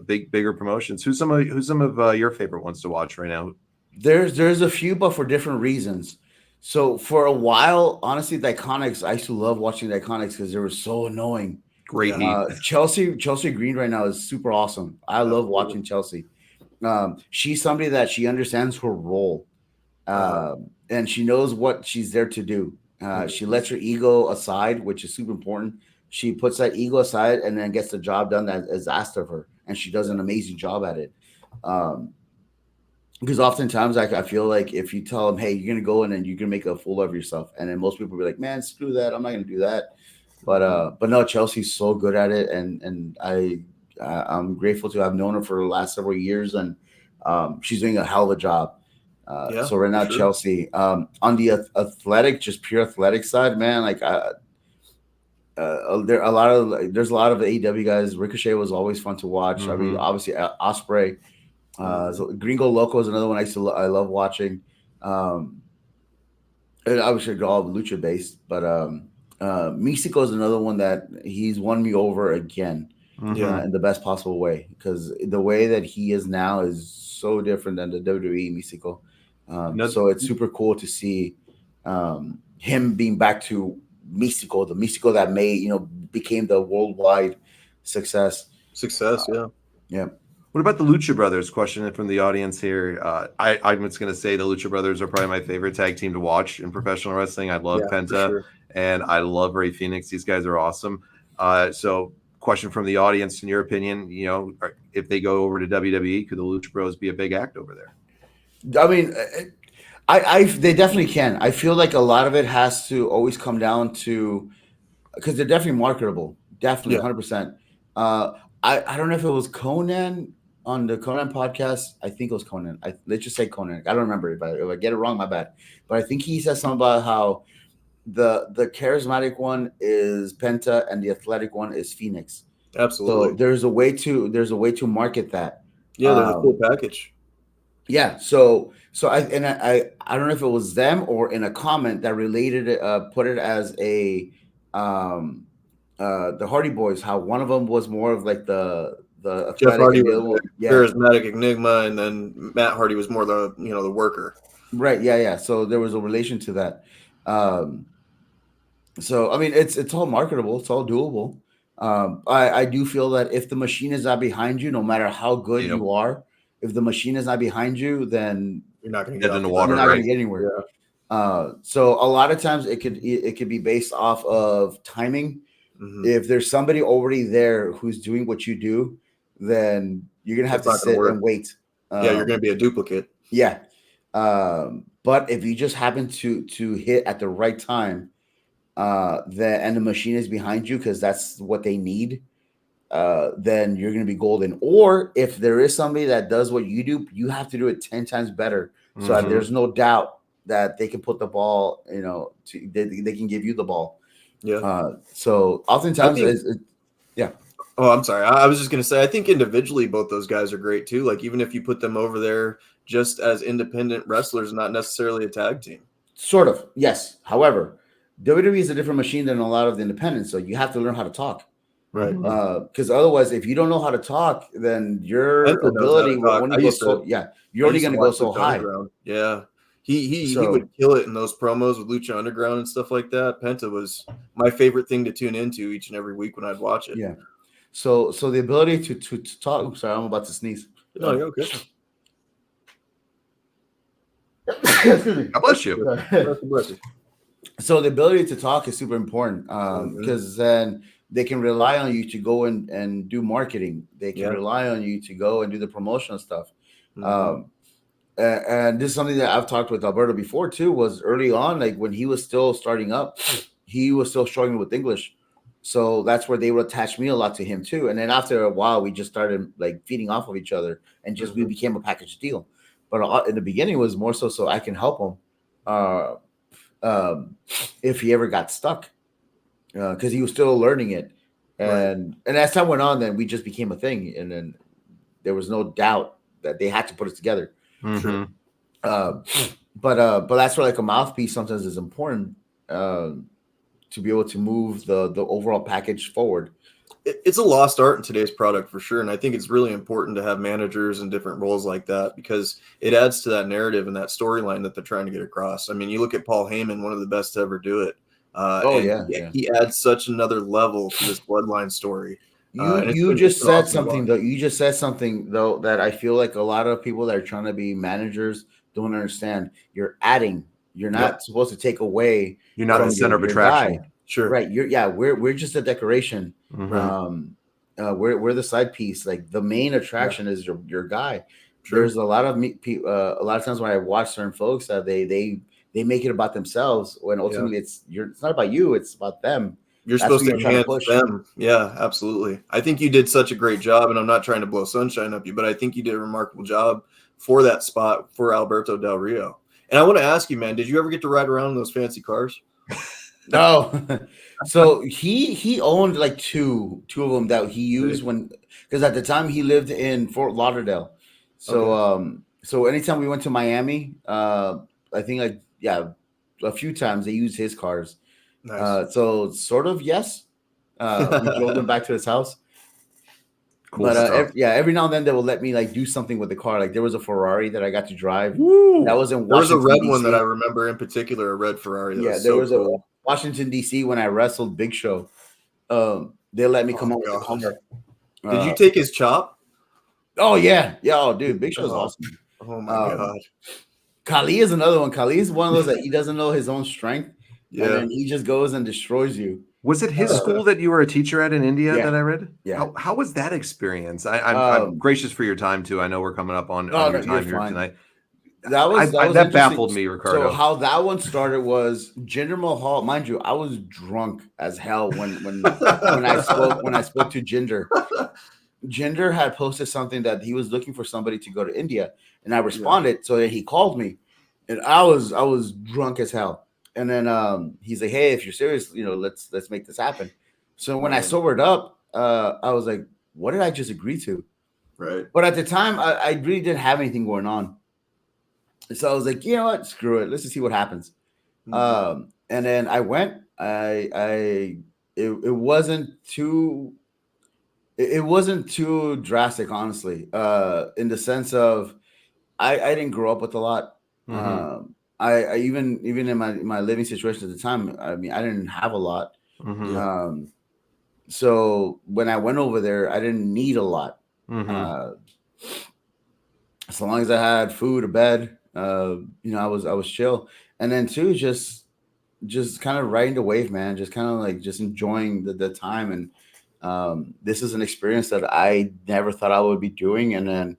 bigger promotions. Who's some of your favorite ones to watch right now?
There's a few, but for different reasons. So for a while, honestly, the Iconics, I used to love watching the Iconics because they were so annoying.
Great.
Chelsea Green right now is super awesome. I love watching Chelsea. She's somebody that she understands her role, and she knows what she's there to do. She lets her ego aside, which is super important. She puts that ego aside and then gets the job done that is asked of her, and she does an amazing job at it. Because oftentimes I feel like if you tell them, hey, you're going to go in and you're going to make a fool of yourself. And then most people will be like, man, screw that. I'm not going to do that. But no, Chelsea's so good at it. And I'm grateful to have known her for the last several years. And she's doing a hell of a job. So right now, Chelsea, on the athletic, just pure athletic side, man, like there's a lot of AEW guys. Ricochet was always fun to watch. I mean, obviously Ospreay. So Gringo Loco is another one I love watching. And obviously they're all lucha based, but Mexico is another one that he's won me over again in the best possible way, because the way that he is now is so different than the WWE Mexico. So it's super cool to see him being back to Mexico, the Mexico that became the worldwide success. Yeah.
What about the Lucha Brothers? Question from the audience here. I'm just going to say the Lucha Brothers are probably my favorite tag team to watch in professional wrestling. I love Penta and I love Rey Fenix. These guys are awesome. So question from the audience, in your opinion, if they go over to WWE, could the Lucha Bros be a big act over there?
I mean, they definitely can. I feel like a lot of it has to always come down to, because they're definitely marketable. Definitely, 100%. I don't know if it was Conan on the Conan podcast. I think it was Conan. Let's just say Conan. I don't remember it, but if I get it wrong, my bad. But I think he said something about how the charismatic one is Penta and the athletic one is Phoenix.
Absolutely.
So there's a way to market that.
Yeah, there's a full package.
Yeah. So I don't know if it was them or in a comment that related it, put it as a the Hardy Boys, how one of them was more of like the
Jeff Hardy was charismatic enigma, and then Matt Hardy was more the the worker.
Right. Yeah. So there was a relation to that. So I mean, it's all marketable. It's all doable. I do feel that if the machine is not behind you, no matter how good
Yep.
you are, if the machine is not behind you, then
You're not going to
Dead
get
in the
out
water,
you're not
right?
going to get anywhere.
Yeah.
So a lot of times it could be based off of timing.
Hmm.
If there's somebody already there who's doing what you do, then you're gonna have
It's
to
not going to
sit
work.
and wait.
Yeah, you're
Um,
going to be a duplicate.
yeah. But if you just happen to hit at the right time, and the machine is behind you because that's what they need, then you're gonna be golden. Or if there is somebody that does what you do, you have to do it 10 times better, so that
Mhm.
there's no doubt that they can put the ball. They can give you the ball.
Yeah.
So
I
oftentimes,
think
yeah.
Oh, I'm sorry. I was just going to say, I think individually, both those guys are great too. Like, even if you put them over there just as independent wrestlers, not necessarily a tag team.
Sort of, yes. However, WWE is a different machine than a lot of the independents, so you have to learn how to talk.
Right.
Mhm.
Because otherwise, if you don't know how to talk, then your
Penta knows how
ability
to
will
talk.
only go so. Yeah, you're
I
only
used
going
to
to go
watch
so
Lucha
high.
Underground. Yeah. He
So,
would kill it in those promos with Lucha Underground and stuff like that. Penta was my favorite thing to tune into each and every week when I'd watch it.
yeah. So the ability to talk. Oops, sorry, I'm about to sneeze.
No, you're okay.
Excuse me.
God bless you.
Bless you.
So the ability to talk is super important
Mhm.
because then they can rely on you to go and do marketing. They can
Yeah.
rely on you to go and do the promotional stuff.
Mhm.
Um, and this is something that I've talked with Alberto before too. Was early on, like when he was still starting up, he was still struggling with English, so that's where they would attach me a lot to him too. And then after a while, we just started like feeding off of each other, and just we
Mhm.
became a package deal. But in the beginning, it was more so I can help him uh, um, if he ever got stuck because he was still learning it.
Right.
And as time went on, then we just became a thing, and then there was no doubt that they had to put us together.
Mhm.
Uh, but that's where like a mouthpiece sometimes is important to be able to move the overall package forward.
It's a lost art in today's product for sure, and I think it's really important to have managers and different roles like that because it adds to that narrative and that storyline that they're trying to get across. I mean, you look at Paul Heyman, one of the best to ever do it,
Oh
and
yeah, yeah.
he adds such another level to this bloodline story,
You
and
you
it's
just
been
said
awesome to
something
watch.
though. You just said something though that I feel like a lot of people that are trying to be managers don't understand. You're adding. You're
Yep.
not supposed to take away
You're not the
from
center of
your guy.
attraction.
Sure,
Right. We're just a decoration.
Mhm.
Um we're the side piece. Like the main
yeah,
attraction is your guy. There's
sure.
a lot of a lot of times when I watch certain folks that they make it about themselves when
Yeah,
ultimately it's not about you, it's about them.
you're
That's
supposed
what
to
you're trying to
enhance
push.
them. Yeah, absolutely. I think you did such a great job, and I'm not trying to blow sunshine up you, but I think you did a remarkable job for that spot for Alberto Del Rio. And I want to ask you, man, did you ever get to ride around in those fancy cars?
No. So he owned like two of them that he used when because at the time he lived in Fort Lauderdale. So
Okay,
so anytime we went to Miami, I think like yeah, a few times they used his cars.
nice.
So sort of yes. We drove them back to his house.
Cool
But
stuff.
every now and then they will let me like do something with the car. Like there was a Ferrari that I got to drive. That
Woo!
was in
There was a
Washington
red one that I
D.C.
remember in particular, a red Ferrari that
Yeah,
was
there
so
was a
cool.
Washington D.C. when I wrestled Big Show. They let me come
Oh
out with the
God,
car.
did you
Uh,
take his chop?
oh yeah, oh dude, Big Show is
Oh,
awesome.
oh my
Um,
God,
Kali is another one. Kali is one of those that he doesn't know his own strength, and
yeah.
then he just goes and destroys you.
Was it his
Uh,
school that you were a teacher at in India
yeah,
that I read?
yeah.
How was that experience? I'm
Um,
gracious for your time too. I know we're coming up on
oh
your
no, you're
time here
fine.
tonight.
That was
That
interesting.
baffled me,
So
Ricardo.
how that one started was Jinder Mahal. Mind you, I was drunk as hell when I spoke to Jinder. Jinder had posted something that he was looking for somebody to go to India, and I
Yeah,
responded. So then he called me, and I was drunk as hell. And then he's like, "Hey, if you're serious, let's make this happen." So when I
man,
sobered up, I was like, "What did I just agree to?"
right.
But at the time, I really didn't have anything going on, so I was like, "You know what? Screw it. Let's just see what happens."
Hmm.
And then I went. It wasn't too it wasn't too drastic, honestly. In the sense of I didn't grow up with a lot.
Hmm.
I even in my living situation at the time, I mean, I didn't have a lot.
Mm-hmm.
So when I went over there, I didn't need a lot.
Mm-hmm.
As long as I had food, a bed, I was chill. And then too, just kind of riding the wave, man. Just kind of like just enjoying the time. And this is an experience that I never thought I would be doing. And then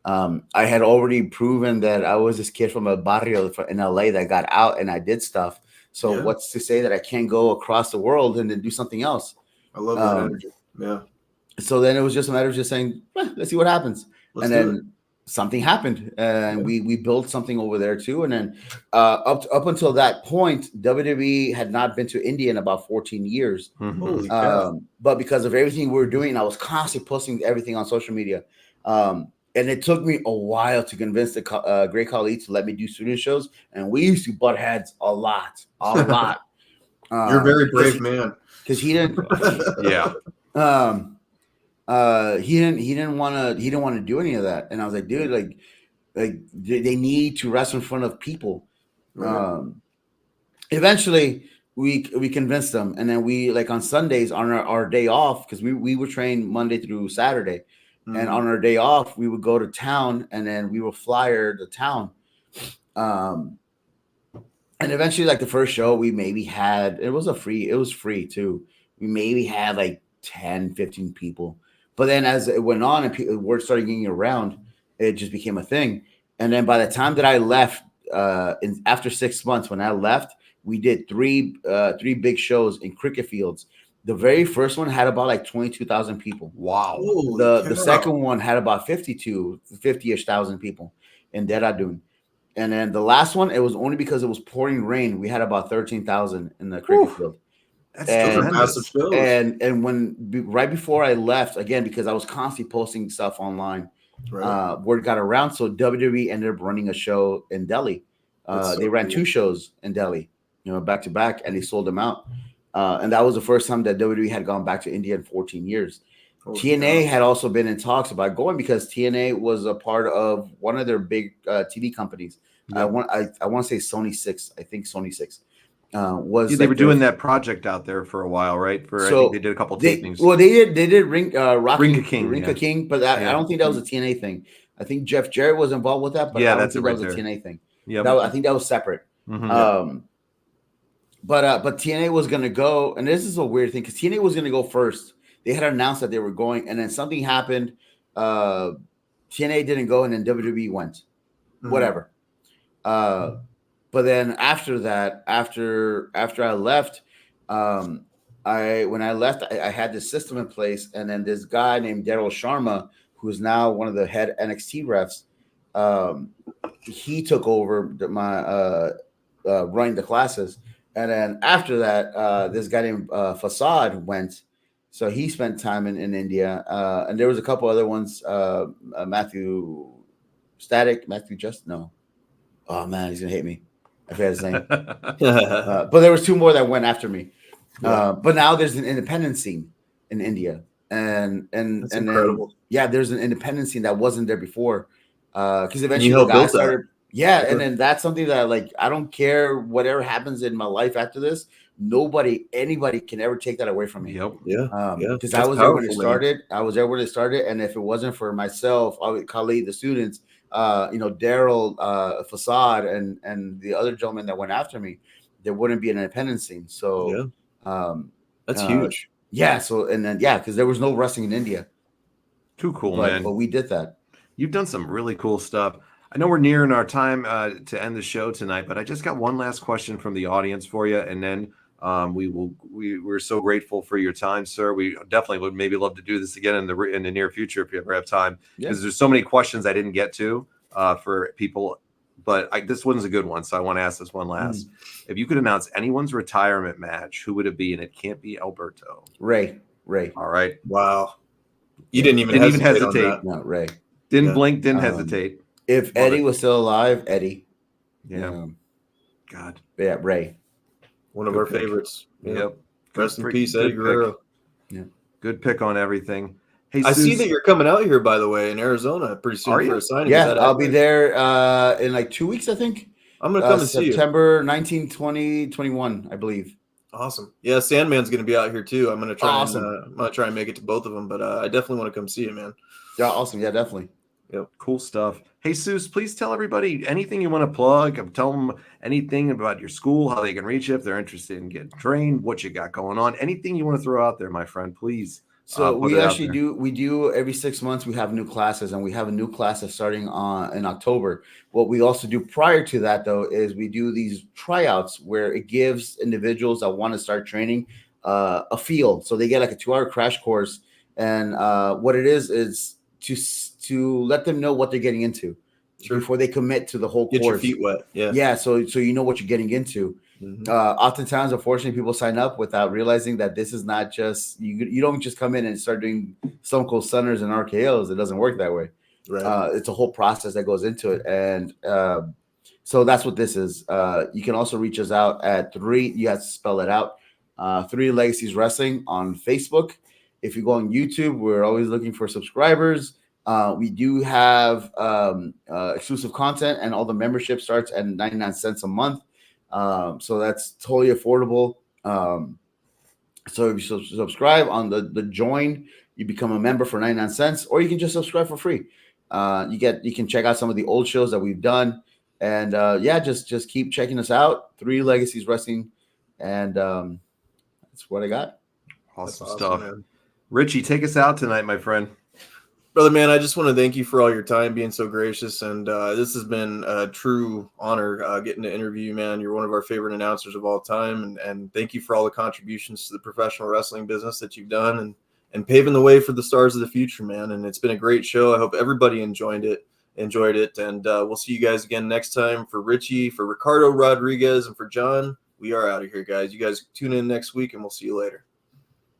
I had already proven that I was this kid from a barrio in LA that got out and I did stuff. So what's to say that I can't go across the world and then do something else?
I love that energy. Yeah.
So then it was just a matter of just saying, let's see what happens.
Let's
and
do
then something happened, and we built something over there too. And then up until that point, WWE had not been to India in about 14 years.
Mm-hmm.
Holy cow.
But because of everything we were doing, I was constantly posting everything on social media. And it took me a while to convince the Great Khali to let me do studio shows. And we used to butt heads a lot.
You're a very brave man.
Because he didn't.
Yeah.
He didn't want to do any of that. And I was like, dude, like they need to wrestle in front of people.
Right.
Eventually we convinced them. And then we, like, on Sundays on our day off, because we were trained Monday through Saturday. And on our day off, we would go to town, and then we would flyer the town. And eventually, like, the first show, we maybe had, it was free too. We maybe had like 10, 15 people. But then as it went on and word started getting around, it just became a thing. And then by the time that I left, after 6 months, when I left, we did three big shows in cricket fields. The very first one had about like 22,000 people.
Wow.
The second one had about 50-ish thousand people in Dehradun. And then the last one, it was only because it was pouring rain. We had about 13,000 in the cricket field.
That's still massive shows.
And when right before I left, again, because I was constantly posting stuff online, word got around. So WWE ended up running a show in Delhi. They ran 2 shows in Delhi, back to back, and they sold them out. And that was the first time that WWE had gone back to India in 14 years. TNA had also been in talks about going, because TNA was a part of one of their big TV companies. I want to say Sony 6. I think Sony 6 was.
They were doing that project out there for a while, right? I think they did a couple tapings.
They did Rinka
King,
but I don't think that was a TNA thing. I think Jeff Jarrett was involved with that, but I don't think that was a TNA thing. Yeah, I think that was separate.
Mm-hmm.
But TNA was gonna go, and this is a weird thing, because TNA was gonna go first. They had announced that they were going, and then something happened. TNA didn't go, and then WWE went. Mm-hmm. Whatever. But then after that, after I left, when I left, I had this system in place, and then this guy named Daryl Sharma, who's now one of the head NXT refs, he took over my running the classes. And then after that, this guy named Fasad went. So he spent time in India. And there was a couple other ones. Matthew Just? No. Oh, man, he's going to hate me. I forgot his name. But there was 2 more that went after me. But now there's an independent scene in India. And
that's incredible.
Then, there's an independent scene that wasn't there before. Because eventually the guy started... Yeah, and then that's something that, like, I don't care whatever happens in my life after this. Anybody can ever take that away from me.
Yep.
Because I was there when it started. I was there when it started, and if it wasn't for myself, Khali, the students, Daryl, Fasad, and the other gentleman that went after me, there wouldn't be an independent scene. So
that's huge.
Yeah. So and then because there was no wrestling in India.
Too cool, man.
But we did that.
You've done some really cool stuff. I know we're nearing our time to end the show tonight, but I just got one last question from the audience for you, and then we're so grateful for your time, sir. We definitely would maybe love to do this again in the near future if you ever have time, because there's so many questions I didn't get to for people, but this one's a good one, so I want to ask this one last. If you could announce anyone's retirement match, who would it be? And it can't be Alberto.
Ray.
All right.
Wow. You didn't even hesitate.
No, Ray.
Didn't blink, didn't hesitate.
If Eddie was still alive, Eddie.
Yeah. God.
Yeah, Ray.
One of our favorites.
Yep.
Rest in peace, Eddie Guerrero.
Yeah. Good pick on everything. Hey,
I see that you're coming out here, by the way, in Arizona pretty soon for a signing.
Yeah, I'll be there in like 2 weeks, I think.
I'm gonna come and see you.
September 19, 20, 21, I believe.
Awesome. Yeah, Sandman's gonna be out here too. I'm gonna try
Awesome.
I'm gonna try and make it to both of them, but I definitely want to come see you, man.
Yeah, awesome. Yeah, definitely.
Yep.
Cool stuff. Hey, Seuss, please tell everybody anything you want to plug. Tell them anything about your school, how they can reach you if they're interested in getting trained, what you got going on. Anything you want to throw out there, my friend, please.
So
put
we
it out
actually
there.
we do every 6 months we have new classes, and we have a new class that's starting in October. What we also do prior to that though is we do these tryouts where it gives individuals that want to start training a feel. So they get like a 2-hour crash course, and what it is to let them know what they're getting into before they commit to the whole
Get
course.
your feet wet. Yeah.
Yeah. So you know what you're getting into.
Mhm.
Oftentimes, unfortunately, people sign up without realizing that this is not just you don't just come in and start doing Stone Cold Stunners and RKOs. It doesn't work that way.
Right.
It's a whole process that goes into it, and so that's what this is. You can also reach us out at 3. You have to spell it out. 3 Legacies Wrestling on Facebook. If you go on YouTube, we're always looking for subscribers. We do have exclusive content, and all the membership starts at 99 cents a month. So that's totally affordable. So if you subscribe on the join, you become a member for 99 cents, or you can just subscribe for free. You can check out some of the old shows that we've done, and just keep checking us out. 3 Legacies Wrestling, and that's what I got.
Awesome stuff, man. Richie, take us out tonight, my friend.
Brother, man, I just want to thank you for all your time, being so gracious, and this has been a true honor getting to interview you, man. You're one of our favorite announcers of all time, and thank you for all the contributions to the professional wrestling business that you've done, and paving the way for the stars of the future, man. And it's been a great show. I hope everybody enjoyed it, and we'll see you guys again next time. For Richie, for Ricardo Rodriguez, and for John, we are out of here, guys. You guys tune in next week, and we'll see you later.